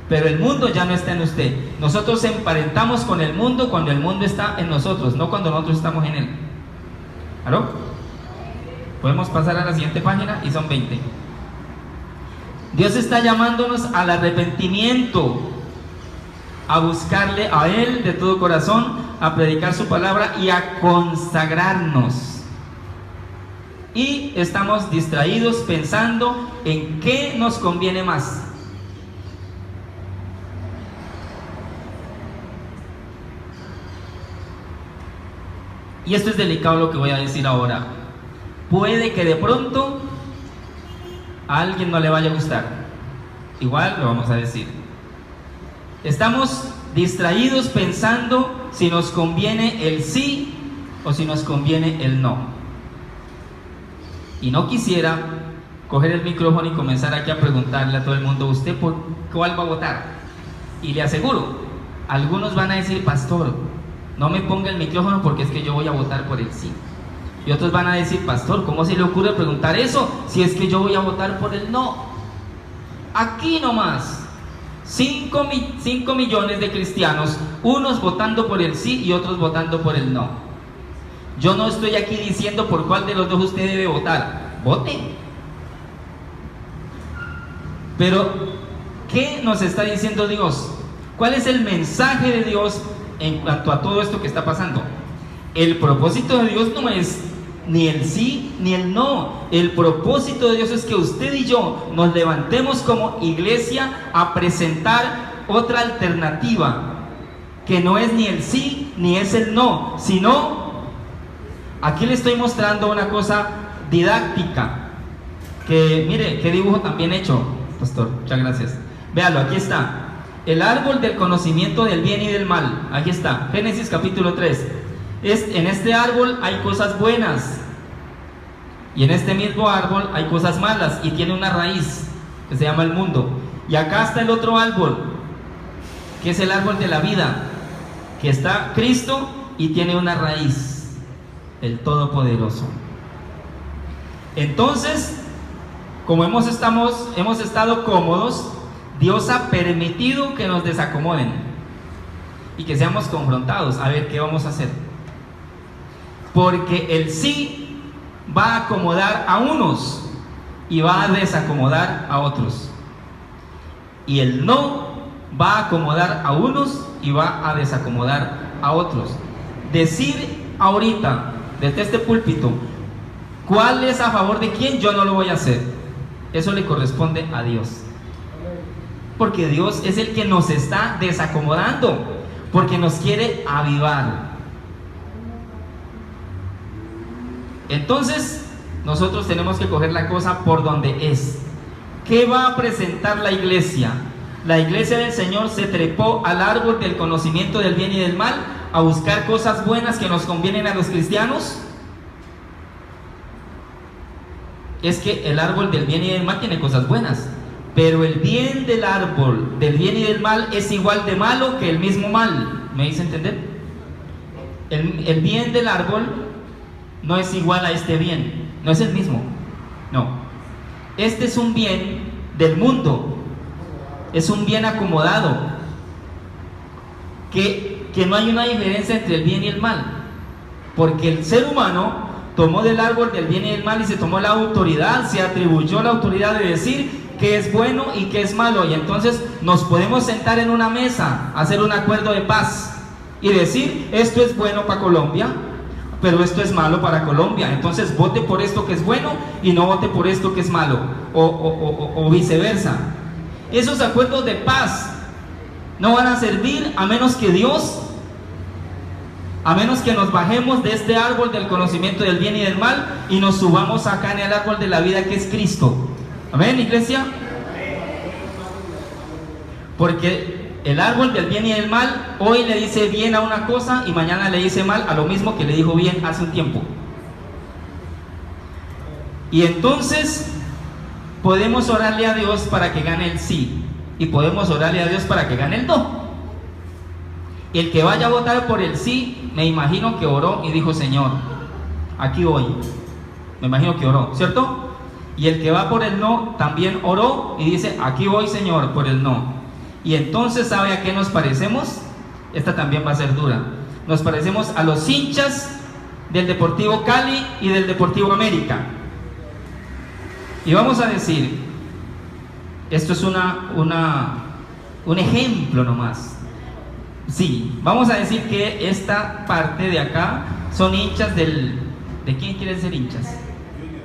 Pero el mundo ya no está en usted. Nosotros emparentamos con el mundo cuando el mundo está en nosotros, no cuando nosotros estamos en él. ¿Aló? Podemos pasar a la siguiente página y son 20. Dios está llamándonos al arrepentimiento, a buscarle a Él de todo corazón, a predicar su palabra y a consagrarnos. Y estamos distraídos pensando en qué nos conviene más. Y esto es delicado lo que voy a decir ahora. Puede que de pronto a alguien no le vaya a gustar. Igual lo vamos a decir. Estamos distraídos pensando si nos conviene el sí o si nos conviene el no. Y no quisiera coger el micrófono y comenzar aquí a preguntarle a todo el mundo, ¿usted por cuál va a votar? Y le aseguro, algunos van a decir, pastor, no me ponga el micrófono porque es que yo voy a votar por el sí. Y otros van a decir, pastor, ¿cómo se le ocurre preguntar eso si es que yo voy a votar por el no? Aquí nomás, 5 millones de cristianos, unos votando por el sí y otros votando por el no. Yo no estoy aquí diciendo por cuál de los dos usted debe votar. Vote. Pero, ¿qué nos está diciendo Dios? ¿Cuál es el mensaje de Dios en cuanto a todo esto que está pasando? El propósito de Dios no es ni el sí ni el no. El propósito de Dios es que usted y yo nos levantemos como iglesia a presentar otra alternativa, que no es ni el sí ni es el no, sino, aquí le estoy mostrando una cosa didáctica, que mire, qué dibujo tan bien hecho, pastor, muchas gracias. Véalo, aquí está. el árbol del conocimiento del bien y del mal. Aquí está, Génesis capítulo 3. En este árbol hay cosas buenas y en este mismo árbol hay cosas malas, y tiene una raíz que se llama el mundo. Y acá está el otro árbol, que es el árbol de la vida, que está Cristo y tiene una raíz, el Todopoderoso. Entonces, como hemos estado cómodos, Dios ha permitido que nos desacomoden y que seamos confrontados a ver qué vamos a hacer. Porque el sí va a acomodar a unos y va a desacomodar a otros. Y el no va a acomodar a unos y va a desacomodar a otros. Decir ahorita, desde este púlpito, cuál es a favor de quién, yo no lo voy a hacer. Eso le corresponde a Dios. Porque Dios es el que nos está desacomodando, porque nos quiere avivar. Entonces, nosotros tenemos que coger la cosa por donde es. ¿Qué va a presentar la iglesia? La iglesia del Señor se trepó al árbol del conocimiento del bien y del mal a buscar cosas buenas que nos convienen a los cristianos. Es que el árbol del bien y del mal tiene cosas buenas, pero el bien del árbol del bien y del mal es igual de malo que el mismo mal. ¿Me hice entender? El bien del árbol no es igual a este bien, no es el mismo, no. Este es un bien del mundo, es un bien acomodado, que no hay una diferencia entre el bien y el mal, porque el ser humano tomó del árbol del bien y del mal y se tomó la autoridad, se atribuyó la autoridad de decir qué es bueno y qué es malo, y entonces nos podemos sentar en una mesa, hacer un acuerdo de paz y decir esto es bueno para Colombia, pero esto es malo para Colombia, entonces vote por esto que es bueno y no vote por esto que es malo, o viceversa. Esos acuerdos de paz no van a servir a menos que Dios, a menos que nos bajemos de este árbol del conocimiento del bien y del mal y nos subamos acá en el árbol de la vida, que es Cristo. Amén, iglesia. Porque el árbol del bien y del mal hoy le dice bien a una cosa y mañana le dice mal a lo mismo que le dijo bien hace un tiempo. Y entonces podemos orarle a Dios para que gane el sí, y podemos orarle a Dios para que gane el no. Y el que vaya a votar por el sí, me imagino que oró y dijo: Señor, aquí voy. Me imagino que oró, ¿cierto? Y el que va por el no también oró y dice: aquí voy, Señor, por el no. Y entonces, ¿sabe a qué nos parecemos? Esta también va a ser dura. Nos parecemos a los hinchas del Deportivo Cali y del Deportivo América. Y vamos a decir, esto es un ejemplo nomás. Sí, vamos a decir que esta parte de acá son hinchas ¿de quién quieren ser hinchas?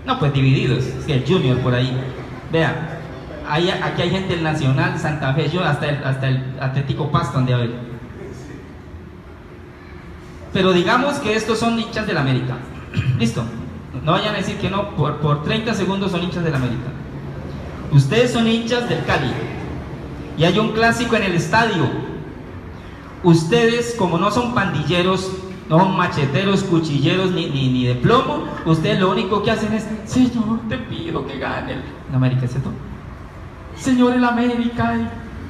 No, pues divididos, sí, el Junior por ahí. Vea, aquí hay gente del Nacional, Santa Fe, yo hasta el Atlético Pasto han de haber. Pero digamos que estos son hinchas del América. Listo, no vayan a decir que no, por 30 segundos son hinchas del América. Ustedes son hinchas del Cali y hay un clásico en el estadio. Ustedes, como no son pandilleros, no son macheteros, cuchilleros ni de plomo, ustedes lo único que hacen es: Señor, te pido que gane el América, ¿cierto? Señor, el América,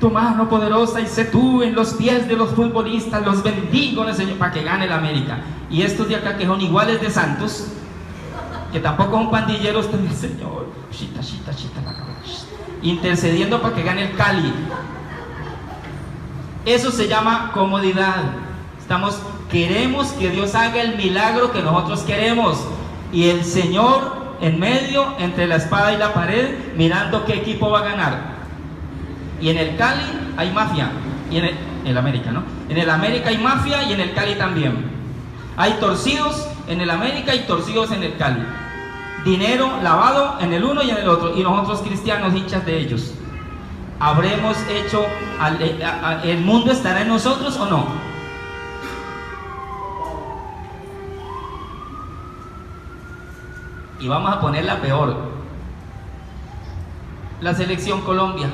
tu mano poderosa, y sé tú en los pies de los futbolistas, los bendigo, Señor, para que gane el América. Y estos de acá, que son iguales de santos, que tampoco son pandilleros, también: Señor, intercediendo para que gane el Cali. Eso se llama comodidad. Queremos que Dios haga el milagro que nosotros queremos, y el Señor en medio, entre la espada y la pared, mirando qué equipo va a ganar. Y en el Cali hay mafia, y en el América, ¿no? En el América hay mafia y en el Cali también. Hay torcidos en el América y torcidos en el Cali. Dinero lavado en el uno y en el otro, y nosotros cristianos hinchas de ellos. ¿Habremos hecho, el mundo estará en nosotros o no? Y vamos a ponerla peor. La selección Colombia.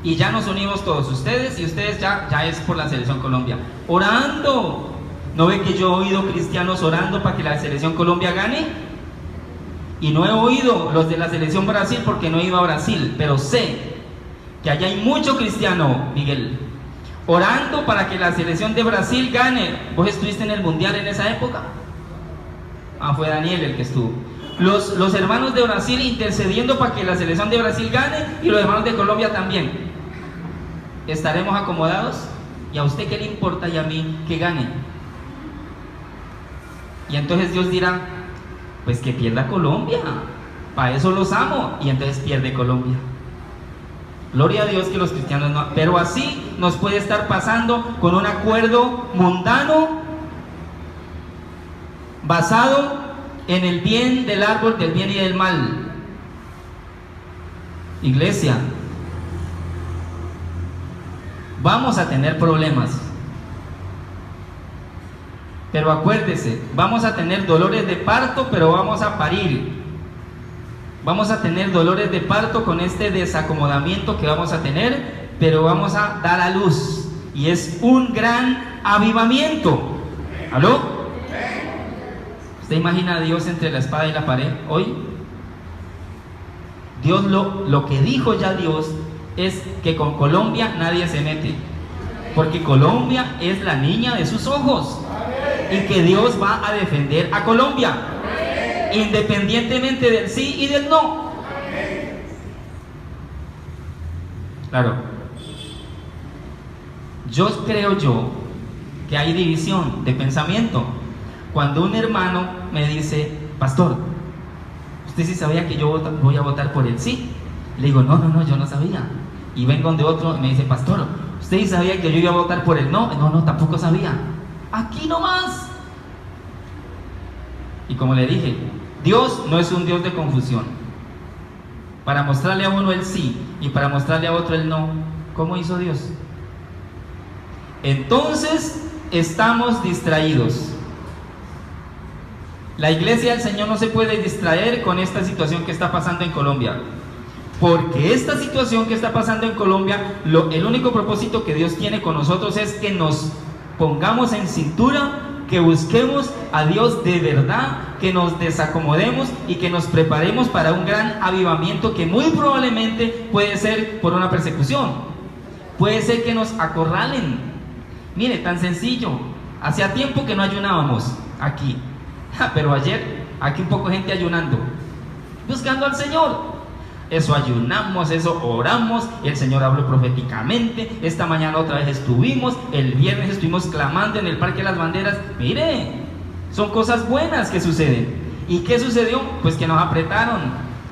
y ya nos unimos todos, ustedes y ustedes, ya es por la selección Colombia. Orando. ¿No ve que yo he oído cristianos orando para que la selección Colombia gane? Y no he oído los de la selección Brasil porque no he ido a Brasil, pero sé que allá hay mucho cristiano, Miguel, orando para que la selección de Brasil gane. ¿Vos estuviste en el mundial en esa época? Fue Daniel el que estuvo. Los hermanos de Brasil intercediendo para que la selección de Brasil gane, y los hermanos de Colombia también. ¿Estaremos acomodados? ¿Y a usted qué le importa y a mí que gane? Y entonces Dios dirá, pues que pierda Colombia, para eso los amo, y entonces pierde Colombia. Gloria a Dios que los cristianos no, pero así nos puede estar pasando con un acuerdo mundano basado en el bien del árbol del bien y del mal. Iglesia, vamos a tener problemas, pero acuérdese, vamos a tener dolores de parto, pero vamos a parir. Vamos a tener dolores de parto con este desacomodamiento que vamos a tener, pero vamos a dar a luz, y es un gran avivamiento. ¿Aló? ¿Usted imagina a Dios entre la espada y la pared hoy? Dios lo que dijo ya Dios es que con Colombia nadie se mete, porque Colombia es la niña de sus ojos, y que Dios va a defender a Colombia, independientemente del sí y del no. Claro, creo que hay división de pensamiento. Cuando un hermano me dice, pastor, ¿usted sí sabía que yo voy a votar por el sí? Le digo, no, yo no sabía. Y vengo de otro y me dice, pastor, ¿usted sí sabía que yo iba a votar por el no? No, tampoco sabía. Aquí nomás. Y como le dije, Dios no es un Dios de confusión. Para mostrarle a uno el sí y para mostrarle a otro el no, ¿cómo hizo Dios? Entonces estamos distraídos. La iglesia del Señor no se puede distraer con esta situación que está pasando en Colombia, porque esta situación que está pasando en Colombia, el único propósito que Dios tiene con nosotros es que nos pongamos en cintura, que busquemos a Dios de verdad, que nos desacomodemos y que nos preparemos para un gran avivamiento que muy probablemente puede ser por una persecución, puede ser que nos acorralen. Mire, tan sencillo, hacía tiempo que no ayunábamos aquí, pero ayer aquí un poco de gente ayunando, buscando al Señor. Eso ayunamos, eso oramos, el Señor habló proféticamente. Esta mañana otra vez estuvimos, el viernes estuvimos clamando en el Parque de las Banderas. Mire, son cosas buenas que suceden. ¿Y qué sucedió? Pues que nos apretaron,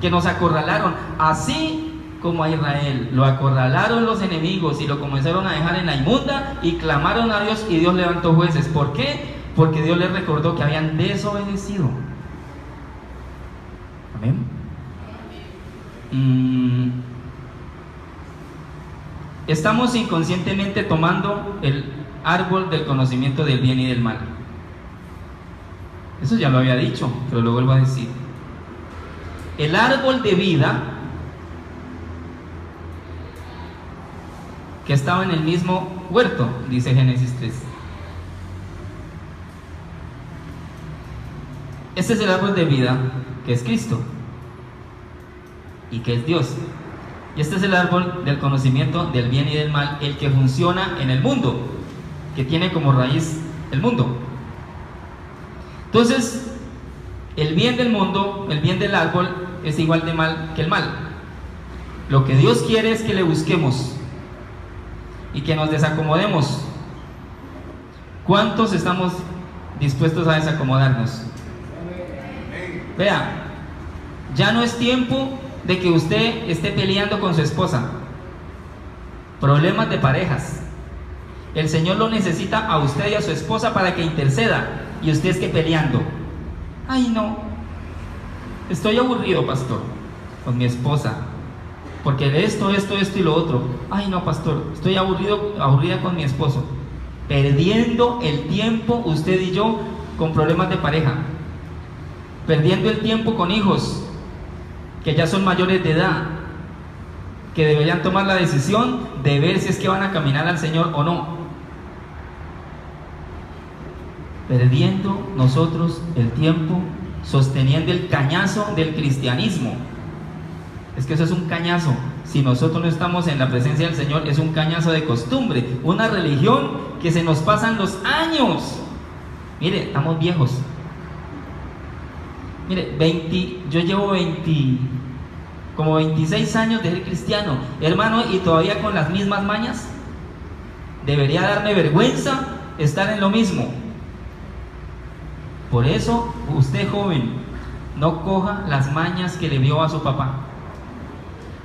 que nos acorralaron. Así como a Israel lo acorralaron los enemigos y lo comenzaron a dejar en la inmunda, y clamaron a Dios, y Dios levantó jueces. ¿Por qué? Porque Dios les recordó que habían desobedecido. Amén. Estamos inconscientemente tomando el árbol del conocimiento del bien y del mal. Eso ya lo había dicho, pero lo vuelvo a decir. El árbol de vida que estaba en el mismo huerto, dice Génesis 3. Este es el árbol de vida que es Cristo y que es Dios. Y este es el árbol del conocimiento del bien y del mal, el que funciona en el mundo, que tiene como raíz el mundo. Entonces, el bien del mundo, el bien del árbol, es igual de mal que el mal. Lo que Dios quiere es que le busquemos y que nos desacomodemos. ¿Cuántos estamos dispuestos a desacomodarnos? Vea, ya no es tiempo de que usted esté peleando con su esposa. Problemas de parejas. El Señor lo necesita a usted y a su esposa para que interceda, y usted es que peleando. Ay, no, estoy aburrido, pastor, con mi esposa, porque de esto y lo otro. Ay, no, pastor, estoy aburrida con mi esposo. Perdiendo el tiempo usted y yo con problemas de pareja, perdiendo el tiempo con hijos que ya son mayores de edad, que deberían tomar la decisión de ver si es que van a caminar al Señor o no. Perdiendo nosotros el tiempo sosteniendo el cañazo del cristianismo. Es que eso es un cañazo. Si nosotros no estamos en la presencia del Señor, es un cañazo de costumbre, una religión que se nos pasan los años. Mire, estamos viejos. Mire, yo llevo como 26 años de ser cristiano, hermano, y todavía con las mismas mañas. Debería darme vergüenza estar en lo mismo. Por eso, usted joven, no coja las mañas que le vio a su papá.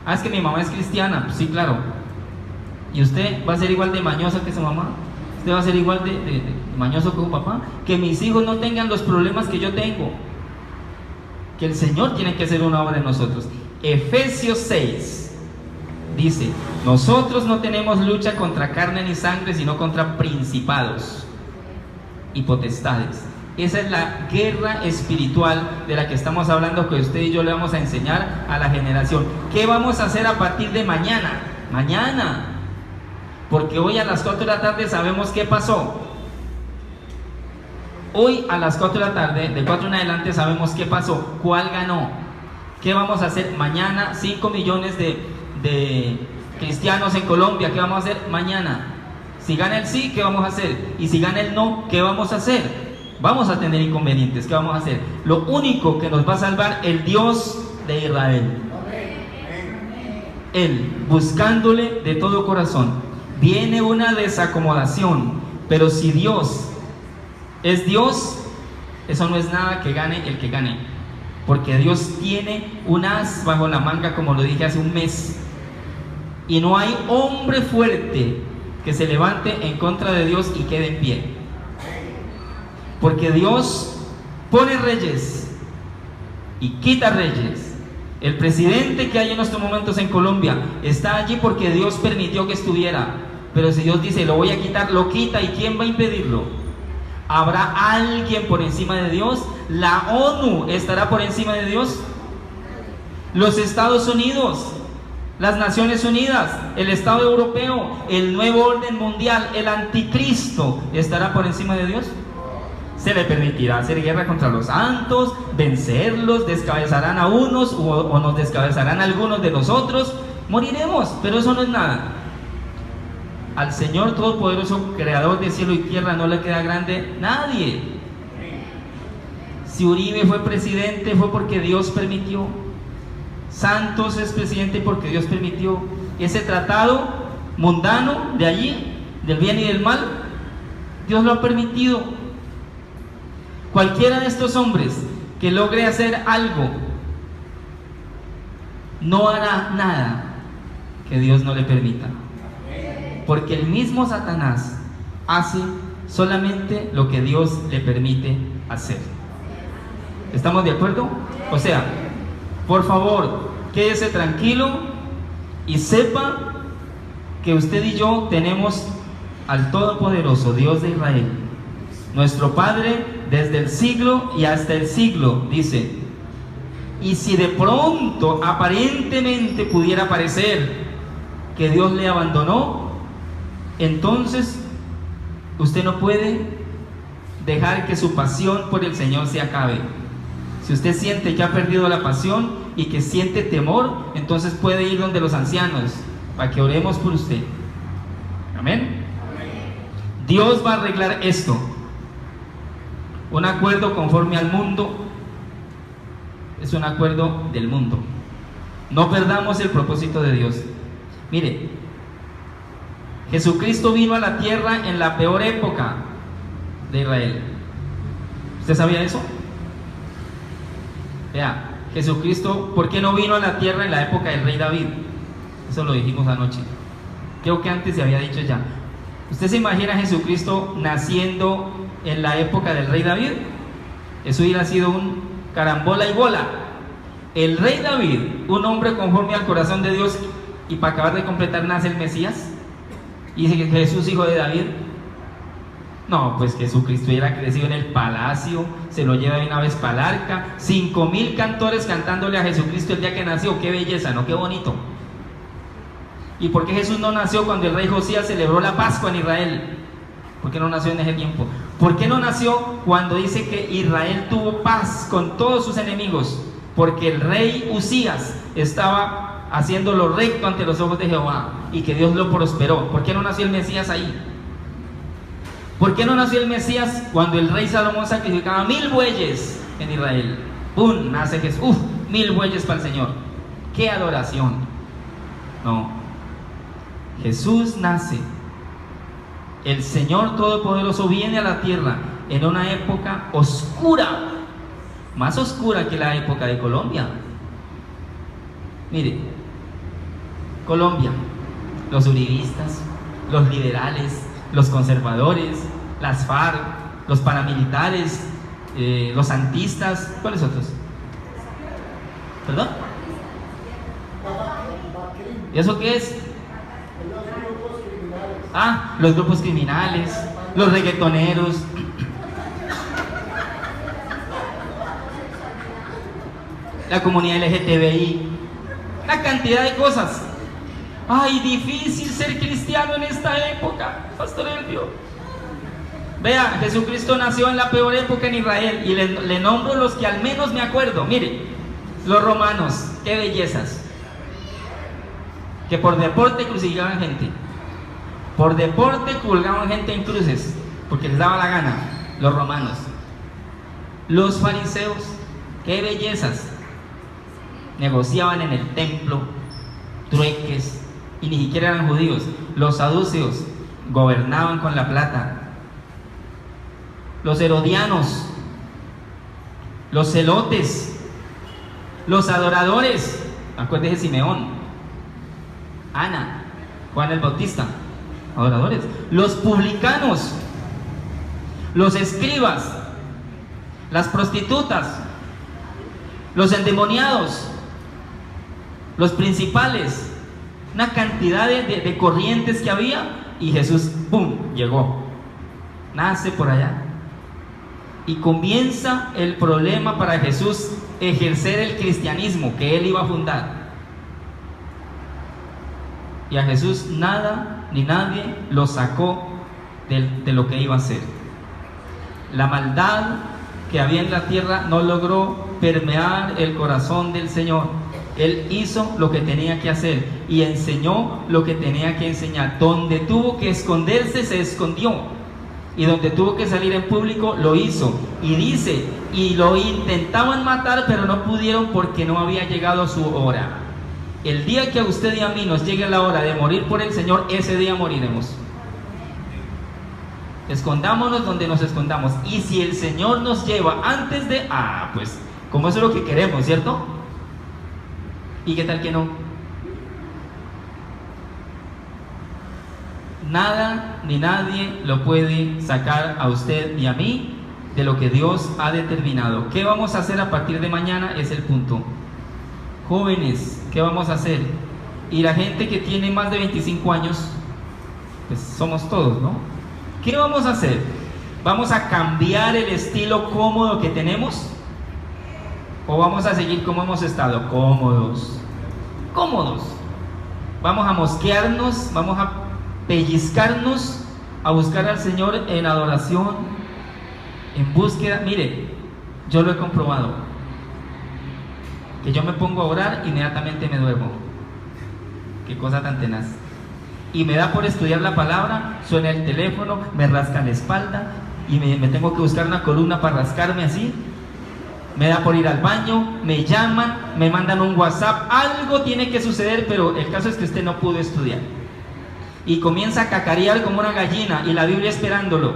Ah, es que mi mamá es cristiana. Pues sí, claro. ¿Y usted va a ser igual de mañoso que su mamá? ¿Usted va a ser igual de mañoso que su papá? Que mis hijos no tengan los problemas que yo tengo. Que el Señor tiene que hacer una obra en nosotros. Efesios 6 dice: nosotros no tenemos lucha contra carne ni sangre, sino contra principados y potestades. Esa es la guerra espiritual de la que estamos hablando, que usted y yo le vamos a enseñar a la generación. ¿Qué vamos a hacer a partir de mañana? Mañana. Porque hoy a las 4 de la tarde sabemos qué pasó. Hoy a las 4 de la tarde, de 4 en adelante, sabemos qué pasó, cuál ganó. ¿Qué vamos a hacer mañana? 5 millones de cristianos en Colombia. ¿Qué vamos a hacer mañana? Si gana el sí, ¿qué vamos a hacer? Y si gana el no, ¿qué vamos a hacer? Vamos a tener inconvenientes. ¿Qué vamos a hacer? Lo único que nos va a salvar, el Dios de Israel. Él, buscándole de todo corazón. Viene una desacomodación, pero si Dios es Dios, eso no es nada que gane el que gane, porque Dios tiene un as bajo la manga, como lo dije hace un mes, y no hay hombre fuerte que se levante en contra de Dios y quede en pie, porque Dios pone reyes y quita reyes. El presidente que hay en estos momentos en Colombia está allí porque Dios permitió que estuviera, pero si Dios dice lo voy a quitar, lo quita. ¿Y quién va a impedirlo? ¿Habrá alguien por encima de Dios? ¿La ONU estará por encima de Dios? ¿Los Estados Unidos? ¿Las Naciones Unidas? ¿El Estado Europeo? ¿El nuevo orden mundial? ¿El anticristo estará por encima de Dios? Se le permitirá hacer guerra contra los santos, vencerlos, descabezarán a unos o nos descabezarán algunos de nosotros. Moriremos, pero eso no es nada. Al Señor Todopoderoso, Creador de cielo y tierra, no le queda grande nadie. Si Uribe fue presidente, fue porque Dios permitió. Santos es presidente porque Dios permitió. Ese tratado mundano de allí, del bien y del mal, Dios lo ha permitido. Cualquiera de estos hombres que logre hacer algo, no hará nada que Dios no le permita. Porque el mismo Satanás hace solamente lo que Dios le permite hacer. ¿Estamos de acuerdo? O sea, por favor, quédese tranquilo y sepa que usted y yo tenemos al Todopoderoso, Dios de Israel, nuestro Padre desde el siglo y hasta el siglo, dice. Y si de pronto aparentemente pudiera parecer que Dios le abandonó, entonces usted no puede dejar que su pasión por el Señor se acabe. Si usted siente que ha perdido la pasión y que siente temor, entonces puede ir donde los ancianos para que oremos por usted. Amén. Dios va a arreglar esto. Un acuerdo conforme al mundo es un acuerdo del mundo. No perdamos el propósito de Dios. Mire, Jesucristo vino a la tierra en la peor época de Israel. ¿Usted sabía eso? Vea, Jesucristo, ¿por qué no vino a la tierra en la época del rey David? Eso lo dijimos anoche. Creo que antes se había dicho ya. ¿Usted se imagina a Jesucristo naciendo en la época del rey David? Eso hubiera sido un carambola y bola. El rey David, un hombre conforme al corazón de Dios, y para acabar de completar nace el Mesías, y dice que Jesús, hijo de David. No, pues Jesucristo hubiera crecido en el palacio, se lo lleva de una vez para el arca, 5,000 cantores cantándole a Jesucristo el día que nació. Qué belleza, ¿no? Qué bonito. ¿Y por qué Jesús no nació cuando el rey Josías celebró la Pascua en Israel? ¿Por qué no nació en ese tiempo? ¿Por qué no nació cuando dice que Israel tuvo paz con todos sus enemigos? Porque el rey Usías estaba haciendo lo recto ante los ojos de Jehová y que Dios lo prosperó. ¿Por qué no nació el Mesías ahí? ¿Por qué no nació el Mesías cuando el rey Salomón sacrificaba 1000 bueyes en Israel? ¡Pum! Nace Jesús. 1000 bueyes para el Señor. ¡Qué adoración! No. Jesús nace. El Señor Todopoderoso viene a la tierra en una época oscura, más oscura que la época de Colombia. Mire, Colombia, los uribistas, los liberales, los conservadores, las FARC, los paramilitares, los santistas, ¿cuáles otros? ¿Perdón? ¿Y eso qué es? Ah, los grupos criminales, los reggaetoneros. La comunidad LGTBI, la cantidad de cosas. Ay, difícil ser cristiano en esta época, Pastor Elvio. Vea, Jesucristo nació en la peor época en Israel y le nombro los que al menos me acuerdo. Mire, los romanos, qué bellezas, que por deporte crucificaban gente. Por deporte colgaban gente en cruces, porque les daba la gana, los romanos. Los fariseos, qué bellezas, negociaban en el templo, trueques, y ni siquiera eran judíos. Los saduceos gobernaban con la plata. Los herodianos, los celotes, los adoradores, acuérdese de Simeón, Ana, Juan el Bautista, adoradores, los publicanos, los escribas, las prostitutas, los endemoniados, los principales, una cantidad de corrientes que había, y Jesús, ¡pum!, llegó, nace por allá, y comienza el problema para Jesús ejercer el cristianismo que él iba a fundar. Y a Jesús nada ni nadie lo sacó de lo que iba a hacer. La maldad que había en la tierra no logró permear el corazón del Señor. Él hizo lo que tenía que hacer y enseñó lo que tenía que enseñar. Donde tuvo que esconderse, se escondió. Y donde tuvo que salir en público, lo hizo. Y dice, y lo intentaban matar, pero no pudieron porque no había llegado su hora. El día que a usted y a mí nos llegue la hora de morir por el Señor, ese día moriremos. Escondámonos donde nos escondamos. Y si el Señor nos lleva antes de... pues, como eso es lo que queremos, ¿cierto? ¿Y qué tal que no? Nada ni nadie lo puede sacar a usted ni a mí de lo que Dios ha determinado. ¿Qué vamos a hacer a partir de mañana? Es el punto. Jóvenes, ¿qué vamos a hacer? Y la gente que tiene más de 25 años, pues somos todos, ¿no? ¿Qué vamos a hacer? ¿Vamos a cambiar el estilo cómodo que tenemos? ¿O vamos a seguir como hemos estado? Cómodos. Cómodos. Vamos a mosquearnos, vamos a pellizcarnos, a buscar al Señor en adoración, en búsqueda. Mire, yo lo he comprobado, que yo me pongo a orar, inmediatamente me duermo. Qué cosa tan tenaz. Y me da por estudiar la palabra, suena el teléfono, me rasca la espalda y me tengo que buscar una columna para rascarme así. Me da por ir al baño, me llaman, me mandan un WhatsApp, algo tiene que suceder, pero el caso es que usted no pudo estudiar. Y comienza a cacarear como una gallina y la Biblia esperándolo.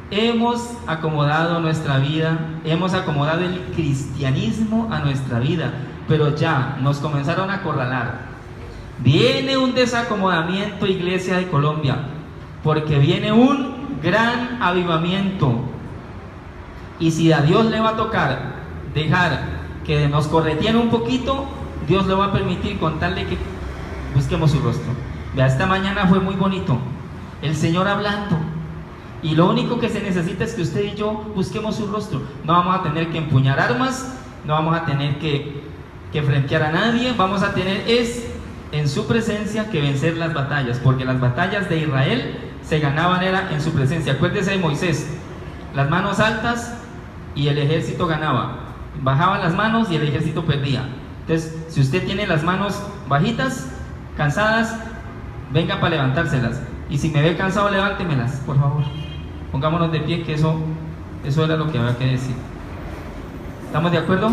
Hemos acomodado nuestra vida, hemos acomodado el cristianismo a nuestra vida, pero ya nos comenzaron a acorralar. Viene un desacomodamiento, Iglesia de Colombia, porque viene un gran avivamiento. Y si a Dios le va a tocar dejar que nos correteen un poquito, Dios lo va a permitir con tal de que busquemos su rostro. Vea, esta mañana fue muy bonito, el Señor hablando, y lo único que se necesita es que usted y yo busquemos su rostro. No vamos a tener que empuñar armas, no vamos a tener que frentear a nadie, vamos a tener es en su presencia que vencer las batallas, porque las batallas de Israel se ganaban era en su presencia. Acuérdese de Moisés, las manos altas y el ejército ganaba, bajaban las manos y el ejército perdía. Entonces, si usted tiene las manos bajitas, cansadas, venga para levantárselas, y si me ve cansado, levántemelas, por favor. Pongámonos de pie, que eso era lo que había que decir. ¿Estamos de acuerdo?